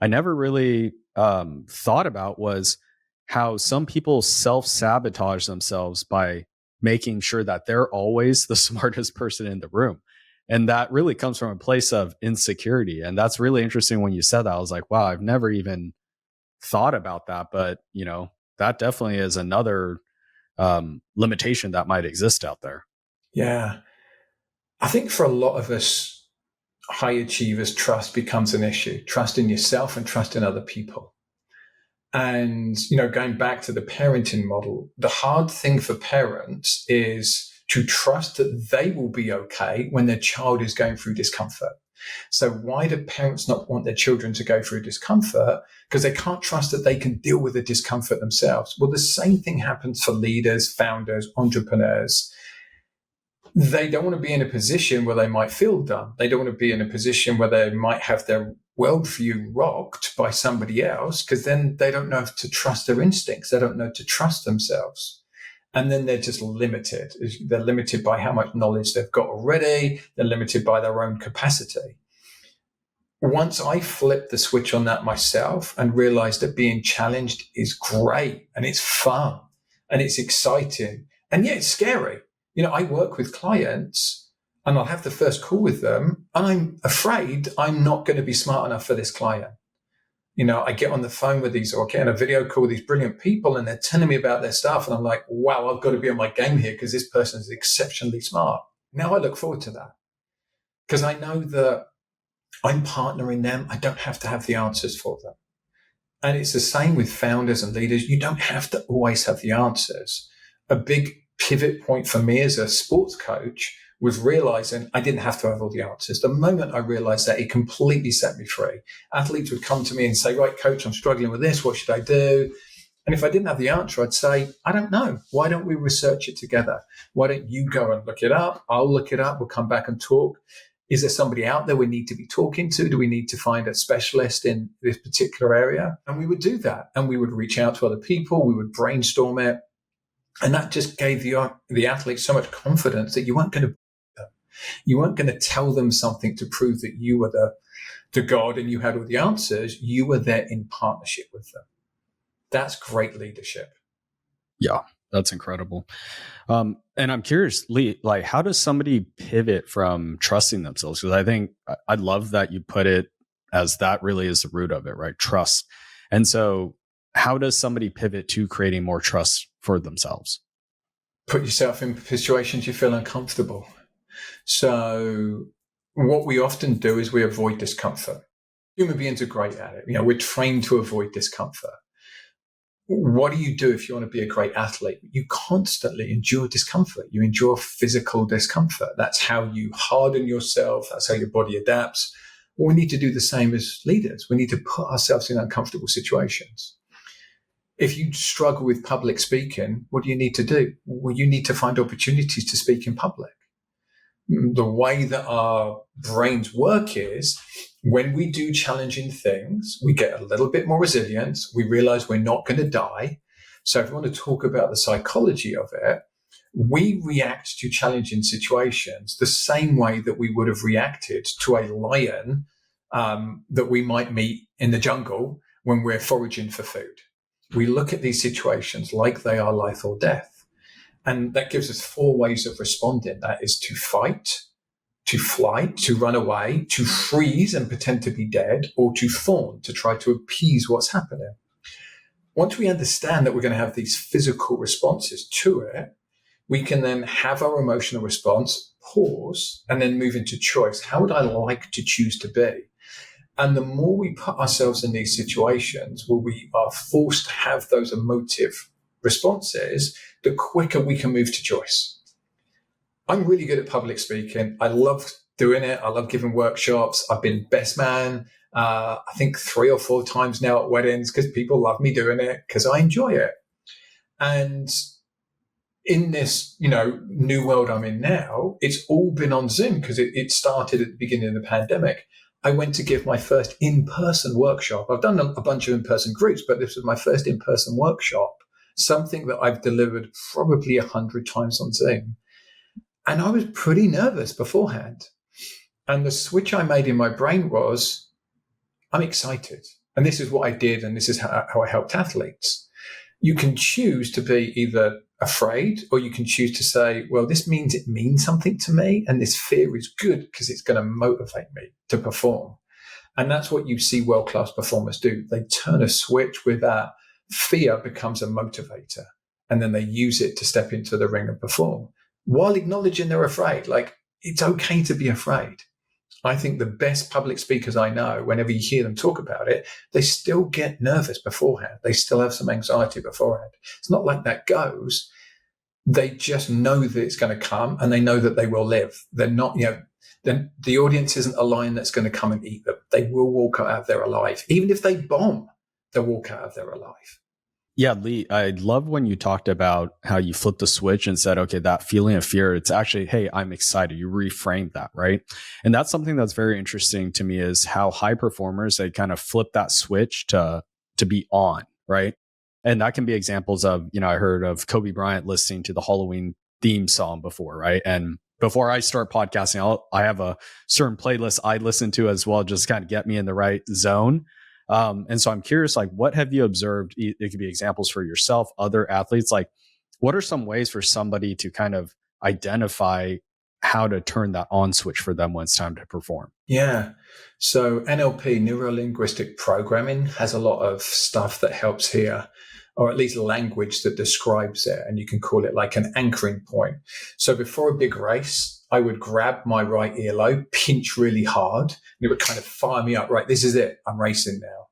I never really thought about was how some people self-sabotage themselves by making sure that they're always the smartest person in the room. And that really comes from a place of insecurity. And that's really interesting when you said that. I was like, wow, I've never even thought about that. But, that definitely is another limitation that might exist out there. Yeah. I think for a lot of us high achievers, trust becomes an issue. Trust in yourself and trust in other people. And, going back to the parenting model, the hard thing for parents is to trust that they will be okay when their child is going through discomfort. So why do parents not want their children to go through discomfort? Because they can't trust that they can deal with the discomfort themselves. Well, the same thing happens for leaders, founders, entrepreneurs. They don't want to be in a position where they might feel dumb. They don't want to be in a position where they might have their worldview rocked by somebody else, because then they don't know to trust their instincts. They don't know to trust themselves. And then they're just limited. They're limited by how much knowledge they've got already. They're limited by their own capacity. Once I flipped the switch on that myself and realized that being challenged is great and it's fun and it's exciting, and yeah, it's scary. I work with clients and I'll have the first call with them and I'm afraid I'm not going to be smart enough for this client. I get on the phone with these, or I get on a video call with these brilliant people and they're telling me about their stuff. And I'm like, wow, I've got to be on my game here because this person is exceptionally smart. Now I look forward to that because I know that I'm partnering them. I don't have to have the answers for them. And it's the same with founders and leaders. You don't have to always have the answers. A big pivot point for me as a sports coach was realizing I didn't have to have all the answers. The moment I realized that, it completely set me free. Athletes would come to me and say, right, coach, I'm struggling with this. What should I do? And if I didn't have the answer, I'd say, I don't know. Why don't we research it together? Why don't you go and look it up? I'll look it up. We'll come back and talk. Is there somebody out there we need to be talking to? Do we need to find a specialist in this particular area? And we would do that. And we would reach out to other people. We would brainstorm it. And that just gave the athletes so much confidence that you weren't going to tell them something to prove that you were the God and you had all the answers. You were there in partnership with them. That's great leadership. Yeah, that's incredible. And I'm curious, Lee, like, how does somebody pivot from trusting themselves? Because I think I love that you put it as that really is the root of it, right? Trust. And so how does somebody pivot to creating more trust for themselves? Put yourself in situations you feel uncomfortable. So what we often do is we avoid discomfort. Human beings are great at it. We're trained to avoid discomfort. What do you do if you want to be a great athlete? You constantly endure discomfort. You endure physical discomfort. That's how you harden yourself. That's how your body adapts. Well, we need to do the same as leaders. We need to put ourselves in uncomfortable situations. If you struggle with public speaking, what do you need to do? Well, you need to find opportunities to speak in public. The way that our brains work is when we do challenging things, we get a little bit more resilience. We realize we're not going to die. So if we want to talk about the psychology of it, we react to challenging situations the same way that we would have reacted to a lion that we might meet in the jungle when we're foraging for food. We look at these situations like they are life or death. And that gives us 4 ways of responding. That is to fight, to flight, to run away, to freeze and pretend to be dead, or to fawn, to try to appease what's happening. Once we understand that we're going to have these physical responses to it, we can then have our emotional response, pause, and then move into choice. How would I like to choose to be? And the more we put ourselves in these situations where we are forced to have those emotive responses, the quicker we can move to choice. I'm really good at public speaking. I love doing it. I love giving workshops. I've been best man, I think 3 or 4 times now at weddings because people love me doing it because I enjoy it. And in this, new world I'm in now, it's all been on Zoom because it started at the beginning of the pandemic. I went to give my first in-person workshop. I've done a bunch of in-person groups, but this was my first in-person workshop, something that I've delivered probably 100 times on Zoom. And I was pretty nervous beforehand. And the switch I made in my brain was, I'm excited. And this is what I did. And this is how I helped athletes. You can choose to be either afraid or you can choose to say, well, this means it means something to me. And this fear is good because it's going to motivate me to perform. And that's what you see world-class performers do. They turn a switch where that fear becomes a motivator. And then they use it to step into the ring and perform while acknowledging they're afraid. Like, it's okay to be afraid. I think the best public speakers I know, whenever you hear them talk about it, they still get nervous beforehand. They still have some anxiety beforehand. It's not like that goes. They just know that it's going to come and they know that they will live. They're not, then the audience isn't a lion that's going to come and eat them. They will walk out of there alive. Even if they bomb, they'll walk out of there alive. Yeah, Lee, I love when you talked about how you flipped the switch and said, okay, that feeling of fear, it's actually, hey, I'm excited. You reframed that, right? And that's something that's very interesting to me is how high performers, they kind of flip that switch to be on, right? And that can be examples of, I heard of Kobe Bryant listening to the Halloween theme song before, right? And before I start podcasting, I have a certain playlist I listen to as well, just kind of get me in the right zone. And so I'm curious, like, what have you observed? It could be examples for yourself, other athletes. Like, what are some ways for somebody to kind of identify how to turn that on switch for them when it's time to perform? Yeah. So NLP, neuro-linguistic programming, has a lot of stuff that helps here, or at least language that describes it. And you can call it like an anchoring point. So before a big race, I would grab my right earlobe, pinch really hard, and it would kind of fire me up. Right, this is it. I'm racing now.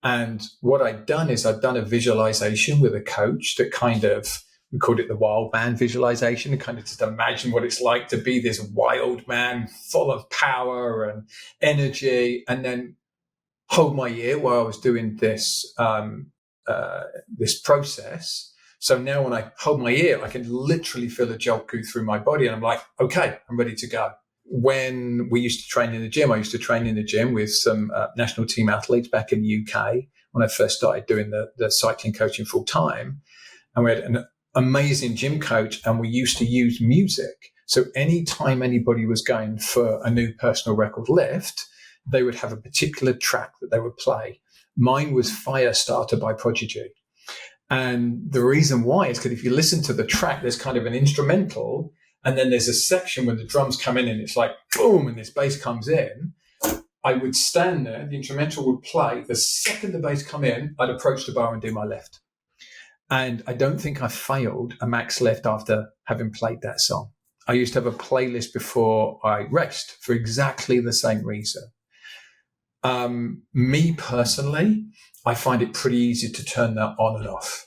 And what I'd done is I'd done a visualization with a coach that kind of, we called it the wild man visualization, and kind of just imagine what it's like to be this wild man full of power and energy, and then hold my ear while I was doing this this process. So now when I hold my ear, I can literally feel a jolt go through my body, and I'm like, okay, I'm ready to go. When we used to train in the gym, I used to train in the gym with some national team athletes back in the UK when I first started doing the cycling coaching full time. And we had an amazing gym coach, and we used to use music. So anytime anybody was going for a new personal record lift, they would have a particular track that they would play. Mine was Firestarter by Prodigy. And the reason why is because if you listen to the track, there's kind of an instrumental, and then there's a section when the drums come in and it's like, boom, and this bass comes in. I would stand there, the instrumental would play. The second the bass come in, I'd approach the bar and do my lift. And I don't think I failed a max lift after having played that song. I used to have a playlist before I raced for exactly the same reason. Me personally, I find it pretty easy to turn that on and off.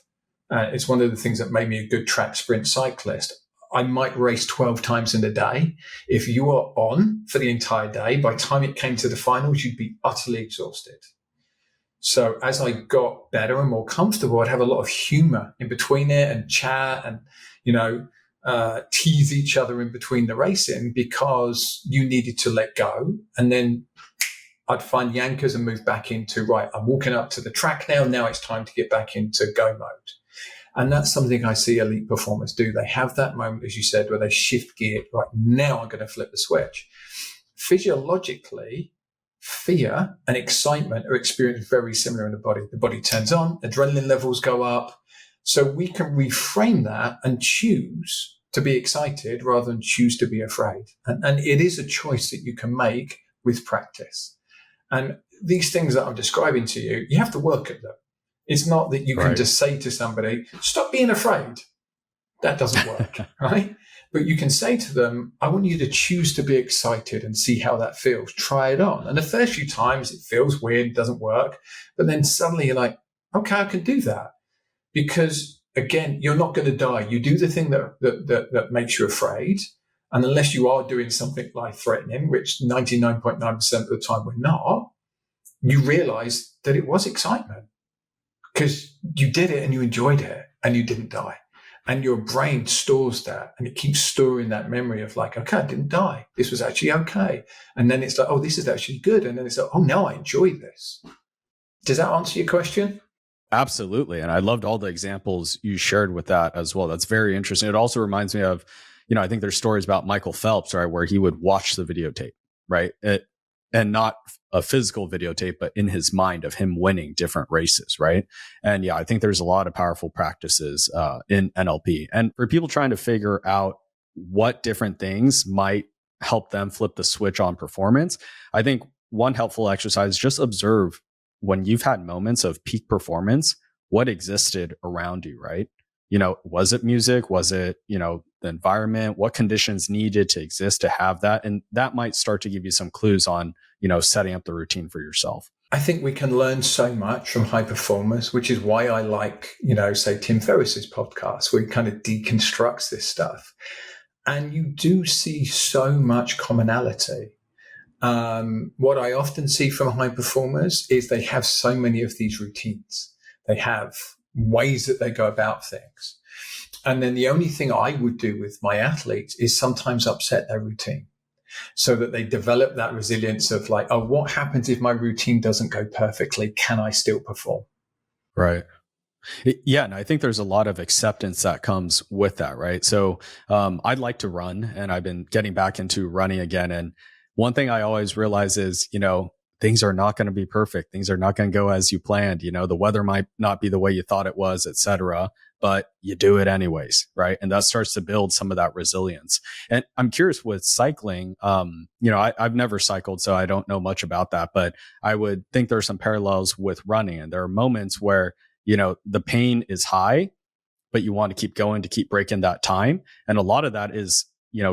It's one of the things that made me a good track sprint cyclist. I might race 12 times in a day. If you are on for the entire day, by the time it came to the finals, you'd be utterly exhausted. So as I got better and more comfortable, I'd have a lot of humor in between it and chat and, tease each other in between the racing because you needed to let go. And then I'd find the anchors and move back into, right, I'm walking up to the track now. Now it's time to get back into go mode. And that's something I see elite performers do. They have that moment, as you said, where they shift gear. Right, now I'm going to flip the switch. Physiologically, fear and excitement are experienced very similar in the body. The body turns on, adrenaline levels go up. So we can reframe that and choose to be excited rather than choose to be afraid. And it is a choice that you can make with practice. And these things that I'm describing to you, you have to work at them. It's not that you can just say to somebody, stop being afraid. That doesn't work, right? But you can say to them, I want you to choose to be excited and see how that feels. Try it on. And the first few times it feels weird, it doesn't work. But then suddenly you're like, okay, I can do that. Because again, you're not going to die. You do the thing that makes you afraid. And unless you are doing something life-threatening, which 99.9% of the time we're not, you realize that it was excitement because you did it and you enjoyed it and you didn't die. And your brain stores that and it keeps storing that memory of like, okay, I didn't die. This was actually okay. And then it's like, oh, this is actually good. And then it's like, oh, now I enjoy this. Does that answer your question? Absolutely. And I loved all the examples you shared with that as well. That's very interesting. It also reminds me of, I think there's stories about Michael Phelps, right, where he would watch the videotape, right? And not a physical videotape, but in his mind of him winning different races, right? And yeah, I think there's a lot of powerful practices in NLP. And for people trying to figure out what different things might help them flip the switch on performance, I think one helpful exercise is just observe when you've had moments of peak performance, what existed around you, right? Was it music? Was it, the environment? What conditions needed to exist to have that? And that might start to give you some clues on, setting up the routine for yourself. I think we can learn so much from high performers, which is why I like, say Tim Ferriss's podcast, where he kind of deconstructs this stuff. And you do see so much commonality. What I often see from high performers is they have so many of these routines. They have ways that they go about things. And then the only thing I would do with my athletes is sometimes upset their routine so that they develop that resilience of like, oh, what happens if my routine doesn't go perfectly? Can I still perform? Right. Yeah. And I think there's a lot of acceptance that comes with that, right? So I'd like to run, and I've been getting back into running again. And one thing I always realize is, things are not going to be perfect. Things are not going to go as you planned. The weather might not be the way you thought it was, et cetera, but you do it anyways, right? And that starts to build some of that resilience. And I'm curious with cycling, I've never cycled, so I don't know much about that, but I would think there are some parallels with running. And there are moments where, the pain is high, but you want to keep going to keep breaking that time. And a lot of that is,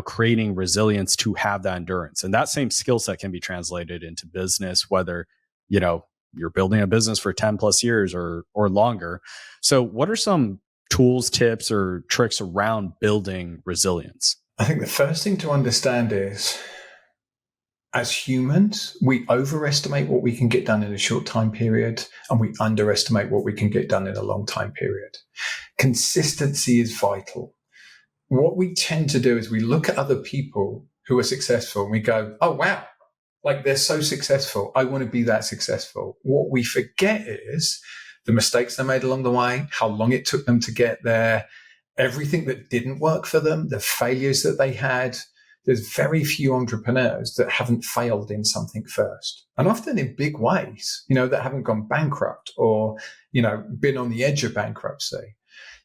creating resilience to have that endurance. And that same skill set can be translated into business, whether, you're building a business for 10 plus years or longer. So what are some tools, tips, or tricks around building resilience? I think the first thing to understand is as humans, we overestimate what we can get done in a short time period, and we underestimate what we can get done in a long time period. Consistency is vital. What we tend to do is we look at other people who are successful and we go, oh, wow, like they're so successful. I want to be that successful. What we forget is the mistakes they made along the way, how long it took them to get there, everything that didn't work for them, the failures that they had. There's very few entrepreneurs that haven't failed in something first, and often in big ways, that haven't gone bankrupt or, been on the edge of bankruptcy.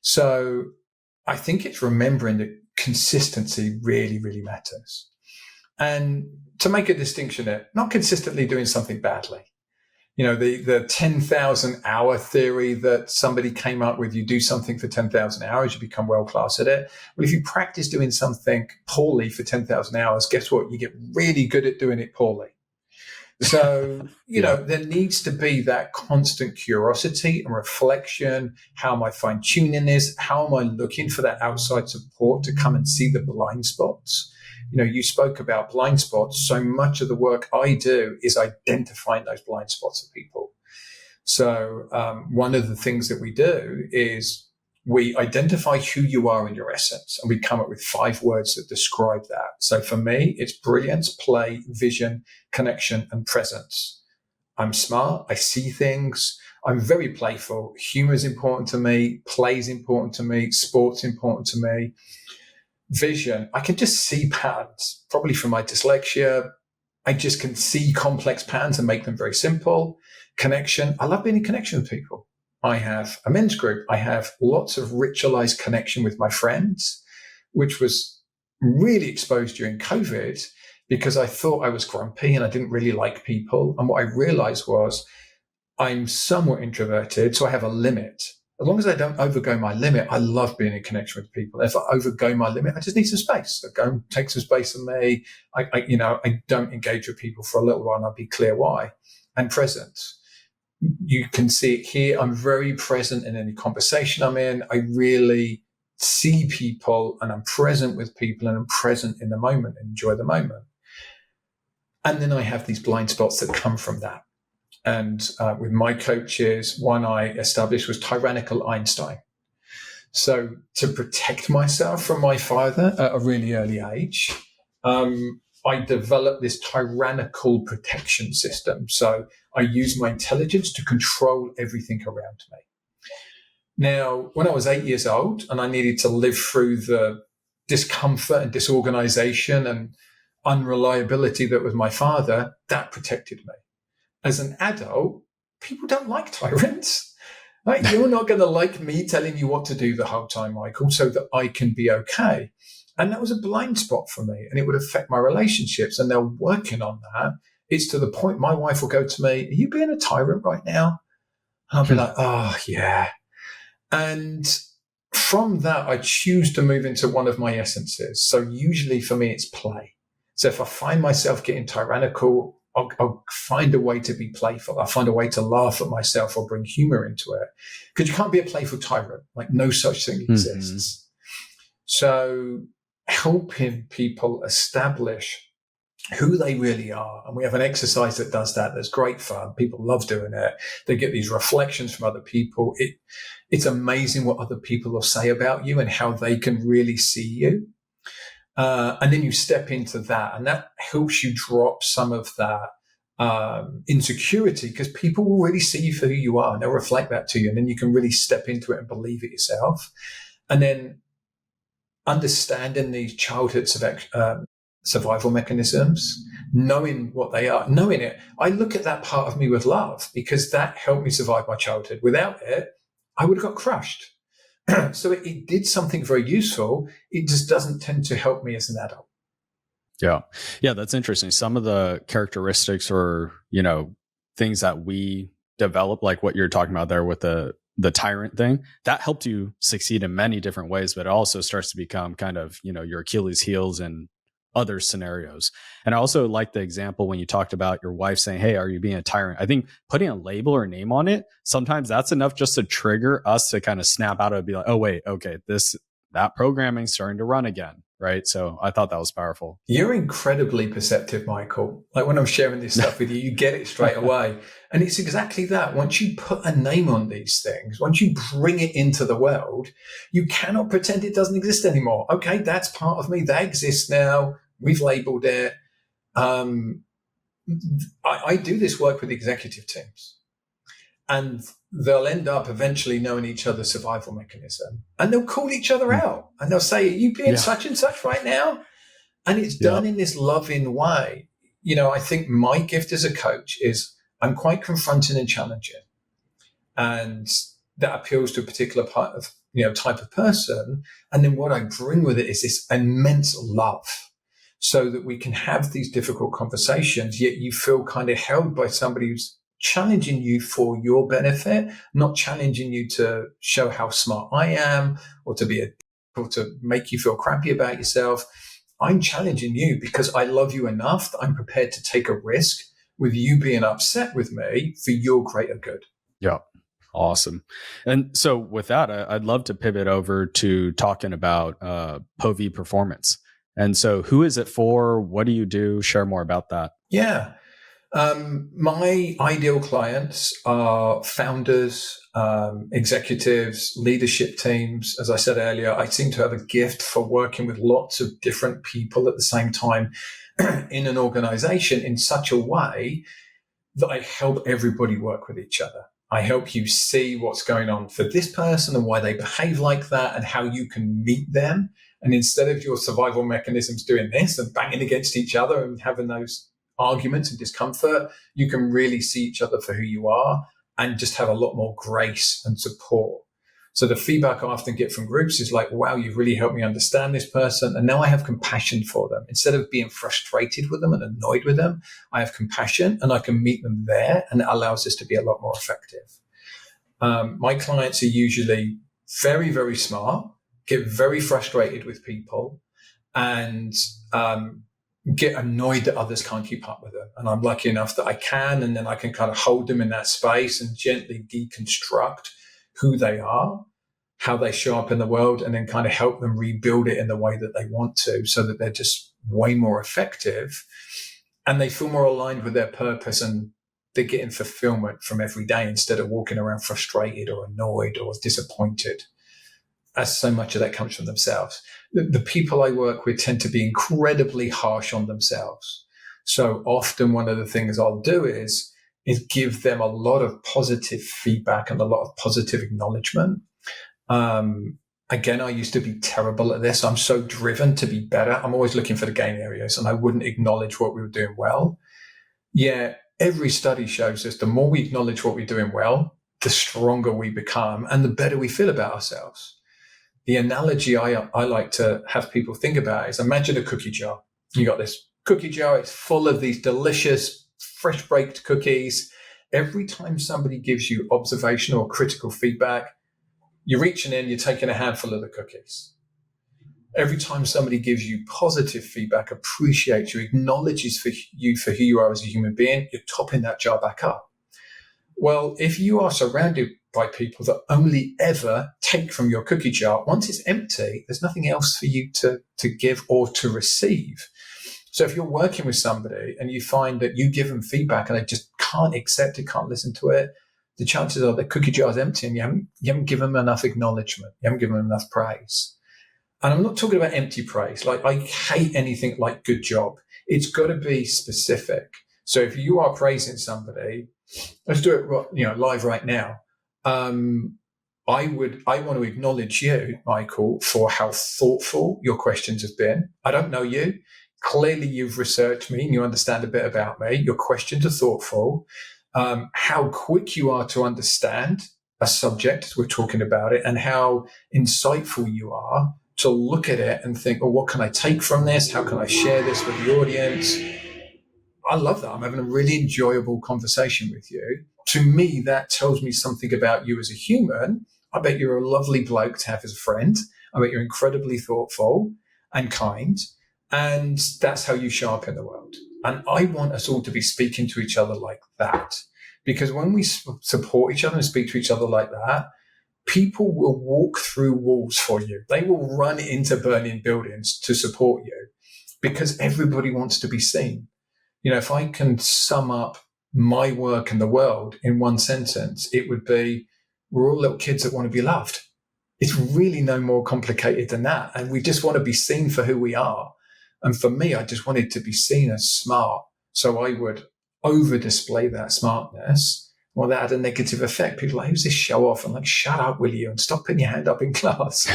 So I think it's remembering that consistency really, really matters. And to make a distinction there, not consistently doing something badly. The 10,000 hour theory that somebody came up with, you do something for 10,000 hours, you become world class at it. Well, if you practice doing something poorly for 10,000 hours, guess what? You get really good at doing it poorly. So, there needs to be that constant curiosity and reflection. How am I fine tuning this? How am I looking for that outside support to come and see the blind spots? You spoke about blind spots. So much of the work I do is identifying those blind spots of people. So one of the things that we do is we identify who you are in your essence, and we come up with 5 words that describe that. So for me, it's brilliance, play, vision, connection, and presence. I'm smart. I see things. I'm very playful. Humor is important to me. Play is important to me. Sport's important to me. Vision, I can just see patterns, probably from my dyslexia. I just can see complex patterns and make them very simple. Connection, I love being in connection with people. I have a men's group. I have lots of ritualized connection with my friends, which was really exposed during COVID because I thought I was grumpy and I didn't really like people. And what I realized was I'm somewhat introverted, so I have a limit. As long as I don't overgo my limit, I love being in connection with people. If I overgo my limit, I just need some space. So go and take some space from me. I don't engage with people for a little while, and I'll be clear why. And presence. You can see it here. I'm very present in any conversation I'm in. I really see people, and I'm present with people, and I'm present in the moment and enjoy the moment. And then I have these blind spots that come from that. And with my coaches, one I established was tyrannical Einstein. So to protect myself from my father at a really early age, I developed this tyrannical protection system. So I use my intelligence to control everything around me. Now, when I was 8 years old and I needed to live through the discomfort and disorganization and unreliability that was my father, that protected me. As an adult, people don't like tyrants. Right? You're not going to like me telling you what to do the whole time, Michael, so that I can be okay. And that was a blind spot for me, and it would affect my relationships. And they're working on that. It's to the point my wife will go to me, "Are you being a tyrant right now?" And I'll be like, "Oh, yeah." And from that, I choose to move into one of my essences. So usually for me, it's play. So if I find myself getting tyrannical, I'll find a way to be playful. I'll find a way to laugh at myself or bring humor into it. Because you can't be a playful tyrant. Like no such thing exists. So helping people establish who they really are. And we have an exercise that does that. That's great fun. People love doing it. They get these reflections from other people. It's amazing what other people will say about you and how they can really see you. And then you step into that, and that helps you drop some of that insecurity, because people will really see you for who you are and they'll reflect that to you. And then you can really step into it and believe it yourself. And then understanding these childhood survival mechanisms, knowing what they are, knowing it. I look at that part of me with love, because that helped me survive my childhood. Without it, I would have got crushed. So it did something very useful. It just doesn't tend to help me as an adult. Yeah, that's interesting. Some of the characteristics or, things that we develop, like what you're talking about there with the tyrant thing, that helped you succeed in many different ways, but it also starts to become kind of, your Achilles heels in other scenarios. And I also like the example when you talked about your wife saying, "Hey, are you being a tyrant?" I think putting a label or name on it, sometimes that's enough just to trigger us to kind of snap out of it and be like, "Oh, wait, okay, that programming's starting to run again," right? So I thought that was powerful. You're incredibly perceptive, Michael. Like when I'm sharing this stuff with you, you get it straight away. And it's exactly that. Once you put a name on these things, once you bring it into the world, you cannot pretend it doesn't exist anymore. Okay, that's part of me. That exists now. We've labeled it. I do this work with executive teams, and they'll end up eventually knowing each other's survival mechanism, and they'll call each other out, and they'll say, "Are you being such and such right now?" And it's done in this loving way. I think my gift as a coach is I'm quite confronting and challenging, and that appeals to a particular part of type of person. And then what I bring with it is this immense love, so that we can have these difficult conversations, yet you feel kind of held by somebody who's challenging you for your benefit, not challenging you to show how smart I am or to make you feel crappy about yourself. I'm challenging you because I love you enough that I'm prepared to take a risk with you being upset with me for your greater good. Yeah. Awesome. And so with that, I'd love to pivot over to talking about Povey Performance. And so who is it for? What do you do? Share more about that. Yeah. My ideal clients are founders, executives, leadership teams. As I said earlier, I seem to have a gift for working with lots of different people at the same time in an organization in such a way that I help everybody work with each other. I help you see what's going on for this person and why they behave like that and how you can meet them. And instead of your survival mechanisms doing this and banging against each other and having those arguments and discomfort, you can really see each other for who you are and just have a lot more grace and support. So the feedback I often get from groups is like, wow, you've really helped me understand this person. And now I have compassion for them. Instead of being frustrated with them and annoyed with them, I have compassion and I can meet them there, and it allows us to be a lot more effective. My clients are usually very, very smart, get very frustrated with people, and get annoyed that others can't keep up with them. And I'm lucky enough that I can, and then I can kind of hold them in that space and gently deconstruct who they are, how they show up in the world, and then kind of help them rebuild it in the way that they want to, so that they're just way more effective and they feel more aligned with their purpose, and they're getting fulfillment from every day instead of walking around frustrated or annoyed or disappointed, as so much of that comes from themselves. The people I work with tend to be incredibly harsh on themselves. So often one of the things I'll do is give them a lot of positive feedback and a lot of positive acknowledgement. Again, I used to be terrible at this. I'm so driven to be better. I'm always looking for the gain areas, and I wouldn't acknowledge what we were doing well. Yeah, every study shows us the more we acknowledge what we're doing well, the stronger we become and the better we feel about ourselves. The analogy I like to have people think about is, imagine a cookie jar. You got this cookie jar. It's full of these delicious, fresh baked cookies. Every time somebody gives you observational or critical feedback, you're reaching in, you're taking a handful of the cookies. Every time somebody gives you positive feedback, appreciates you, acknowledges you for who you are as a human being, you're topping that jar back up. Well, if you are surrounded by people that only ever take from your cookie jar, once it's empty, there's nothing else for you to give or to receive. So if you're working with somebody and you find that you give them feedback and they just can't accept it, can't listen to it, the chances are the cookie jar is empty and you haven't given them enough acknowledgement. You haven't given them enough praise. And I'm not talking about empty praise. Like, I hate anything like good job. It's got to be specific. So if you are praising somebody, let's do it live right now. I want to acknowledge you, Michael, for how thoughtful your questions have been. I don't know you. Clearly you've researched me and you understand a bit about me. Your questions are thoughtful. How quick you are to understand a subject as we're talking about it, and how insightful you are to look at it and think, well, what can I take from this? How can I share this with the audience? I love that. I'm having a really enjoyable conversation with you. To me, that tells me something about you as a human. I bet you're a lovely bloke to have as a friend. I bet you're incredibly thoughtful and kind. And that's how you show up in the world. And I want us all to be speaking to each other like that. Because when we support each other and speak to each other like that, people will walk through walls for you. They will run into burning buildings to support you because everybody wants to be seen. If I can sum up my work in the world in one sentence, it would be, we're all little kids that want to be loved. It's really no more complicated than that. And we just want to be seen for who we are. And for me, I just wanted to be seen as smart. So I would over display that smartness. Well, that had a negative effect. People are like, who's this show off? I'm like, shut up, will you? And stop putting your hand up in class.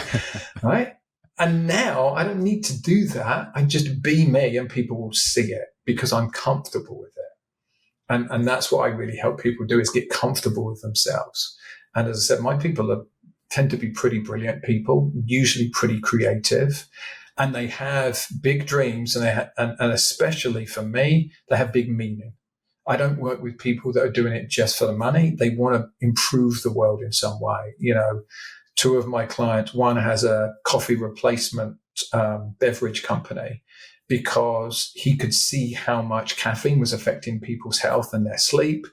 Right? And now I don't need to do that. I just be me and people will see it because I'm comfortable with it. And that's what I really help people do, is get comfortable with themselves. And as I said, my people tend to be pretty brilliant people, usually pretty creative, and they have big dreams, and especially for me, they have big meaning. I don't work with people that are doing it just for the money. They want to improve the world in some way. Two of my clients, one has a coffee replacement beverage company because he could see how much caffeine was affecting people's health and their sleep.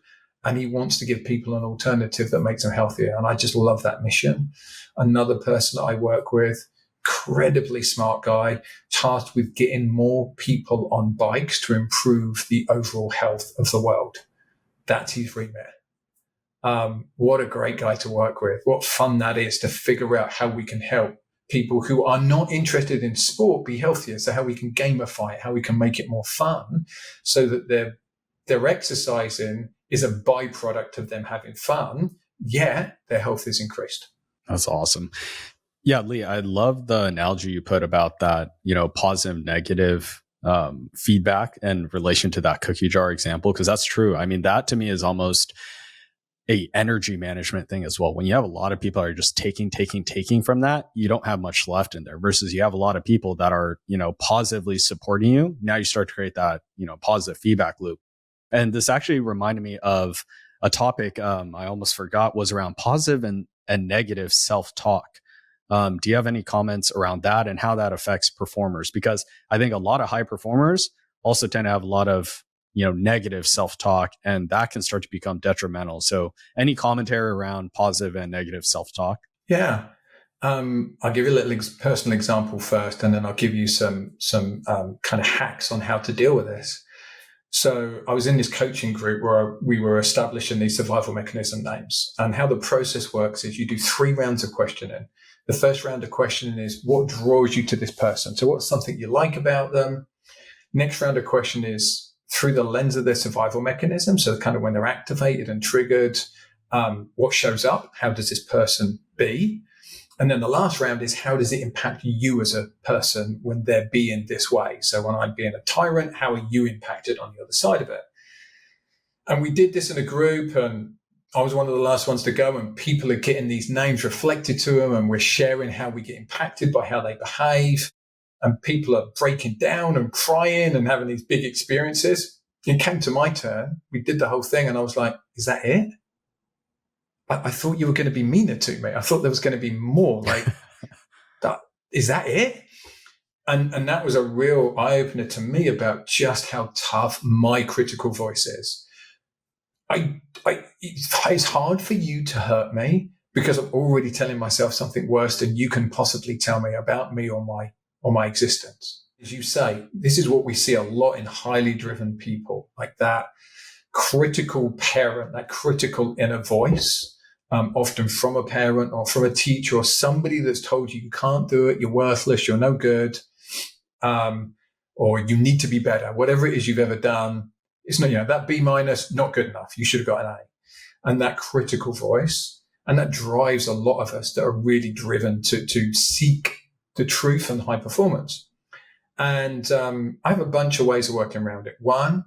And he wants to give people an alternative that makes them healthier. And I just love that mission. Another person that I work with, incredibly smart guy, tasked with getting more people on bikes to improve the overall health of the world. That's his remit. What a great guy to work with. What fun that is to figure out how we can help people who are not interested in sport be healthier. So how we can gamify it, how we can make it more fun so that their exercising is a byproduct of them having fun. Yeah, their health is increased. That's awesome. Yeah, Lee, I love the analogy you put about that, positive, negative feedback in relation to that cookie jar example, because that's true. I mean, that to me is almost a energy management thing as well. When you have a lot of people that are just taking from that, you don't have much left in there, versus you have a lot of people that are, positively supporting you. Now you start to create that, positive feedback loop. And this actually reminded me of a topic I almost forgot, was around positive and negative self-talk. Do you have any comments around that and how that affects performers? Because I think a lot of high performers also tend to have a lot of, negative self-talk, and that can start to become detrimental. So any commentary around positive and negative self-talk? Yeah. I'll give you a little personal example first, and then I'll give you some kind of hacks on how to deal with this. So I was in this coaching group where we were establishing these survival mechanism names, and how the process works is you do 3 rounds of questioning. The first round of questioning is what draws you to this person. So what's something you like about them? Next round of question is through the lens of their survival mechanism. So kind of when they're activated and triggered, what shows up? How does this person be? And then the last round is how does it impact you as a person when they're being this way? So when I'm being a tyrant, how are you impacted on the other side of it? And we did this in a group, and I was one of the last ones to go, and people are getting these names reflected to them, and we're sharing how we get impacted by how they behave. And people are breaking down and crying and having these big experiences. It came to my turn. We did the whole thing, and I was like, is that it? I thought you were going to be meaner to me. I thought there was going to be more. Like, is that it? And that was a real eye-opener to me about just how tough my critical voice is. It's hard for you to hurt me because I'm already telling myself something worse than you can possibly tell me about me or my existence. As you say, this is what we see a lot in highly driven people, like that critical parent, that critical inner voice, often from a parent or from a teacher or somebody that's told you can't do it, you're worthless, you're no good, or you need to be better. Whatever it is you've ever done, it's not, that B-, not good enough. You should have got an A. And that critical voice, and that drives a lot of us that are really driven to seek the truth and high performance. And I have a bunch of ways of working around it. One,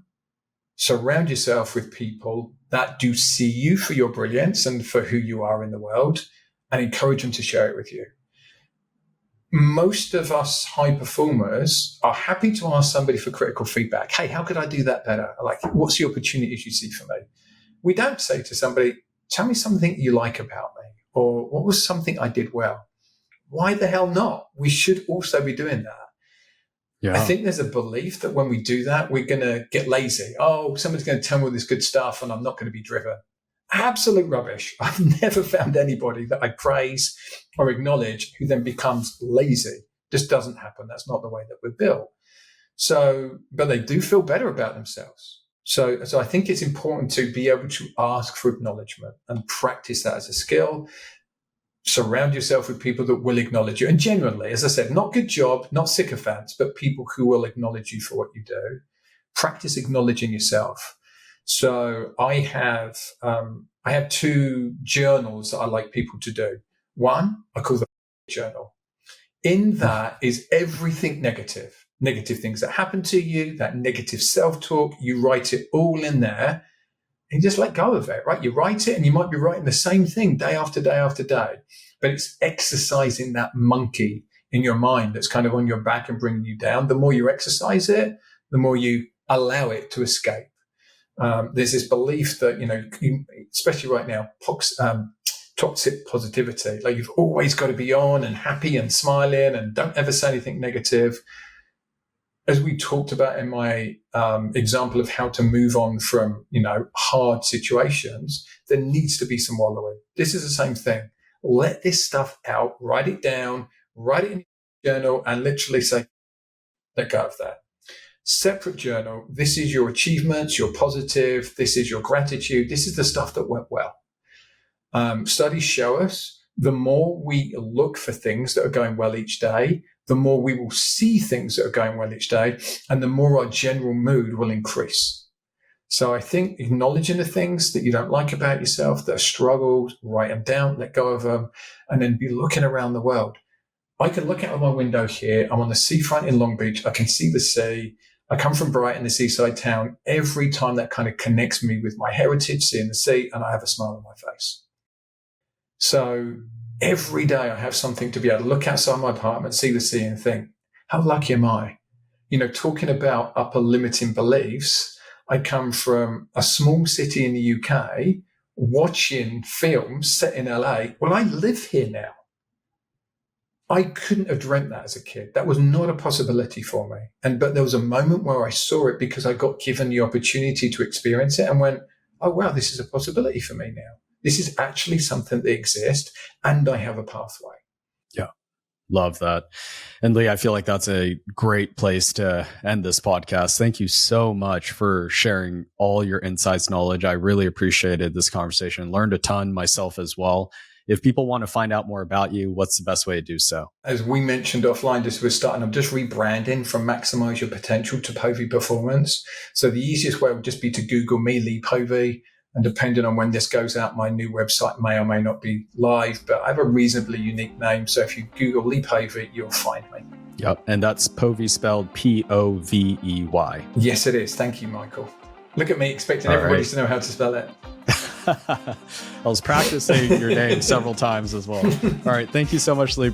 surround yourself with people that do see you for your brilliance and for who you are in the world, and encourage them to share it with you. Most of us high performers are happy to ask somebody for critical feedback. Hey, how could I do that better? Like, what's the opportunities you see for me? We don't say to somebody, tell me something you like about me, or what was something I did well? Why the hell not? We should also be doing that. Yeah. I think there's a belief that when we do that, we're going to get lazy. Oh, somebody's going to tell me all this good stuff and I'm not going to be driven. Absolute rubbish. I've never found anybody that I praise or acknowledge who then becomes lazy. Just doesn't happen. That's not the way that we're built. So, but they do feel better about themselves. So I think it's important to be able to ask for acknowledgement and practice that as a skill. Surround yourself with people that will acknowledge you. And generally, as I said, not good job, not sycophants, but people who will acknowledge you for what you do. Practice acknowledging yourself. So I have 2 journals that I like people to do. One, I call the journal. In that is everything negative things that happen to you, that negative self-talk. You write it all in there and just let go of it, right? You write it and you might be writing the same thing day after day after day, but it's exercising that monkey in your mind that's kind of on your back and bringing you down. The more you exercise it, the more you allow it to escape. There's this belief that, especially right now, toxic positivity, like you've always got to be on and happy and smiling and don't ever say anything negative. As we talked about in my example of how to move on from, hard situations, there needs to be some wallowing. This is the same thing. Let this stuff out, write it down, write it in your journal and literally say, let go of that. Separate journal. This is your achievements, your positive. This is your gratitude. This is the stuff that went well. Studies show us the more we look for things that are going well each day, the more we will see things that are going well each day, and the more our general mood will increase. So I think acknowledging the things that you don't like about yourself, that are struggles, write them down, let go of them, and then be looking around the world. I can look out of my window here. I'm on the seafront in Long Beach. I can see the sea. I come from Brighton, the seaside town. Every time that kind of connects me with my heritage, seeing the sea, and I have a smile on my face. So every day I have something to be able to look outside my apartment, see the sea and think, how lucky am I? Talking about upper limiting beliefs, I come from a small city in the UK, watching films set in LA. Well, I live here now. I couldn't have dreamt that as a kid. That was not a possibility for me. But there was a moment where I saw it because I got given the opportunity to experience it and went, oh, wow, this is a possibility for me now. This is actually something that exists and I have a pathway. Yeah. Love that. And Lee, I feel like that's a great place to end this podcast. Thank you so much for sharing all your insights, knowledge. I really appreciated this conversation. Learned a ton myself as well. If people want to find out more about you, what's the best way to do so? As we mentioned offline, I'm just rebranding from Maximize Your Potential to Povey Performance. So the easiest way would just be to Google me, Lee Povey. And depending on when this goes out, my new website may or may not be live, but I have a reasonably unique name. So if you Google Lee Povey, you'll find me. Yep. And that's Povey spelled Povey. Yes, it is. Thank you, Michael. Look at me expecting everybody to know how to spell it. I was practicing your name several times as well. All right. Thank you so much, Lee.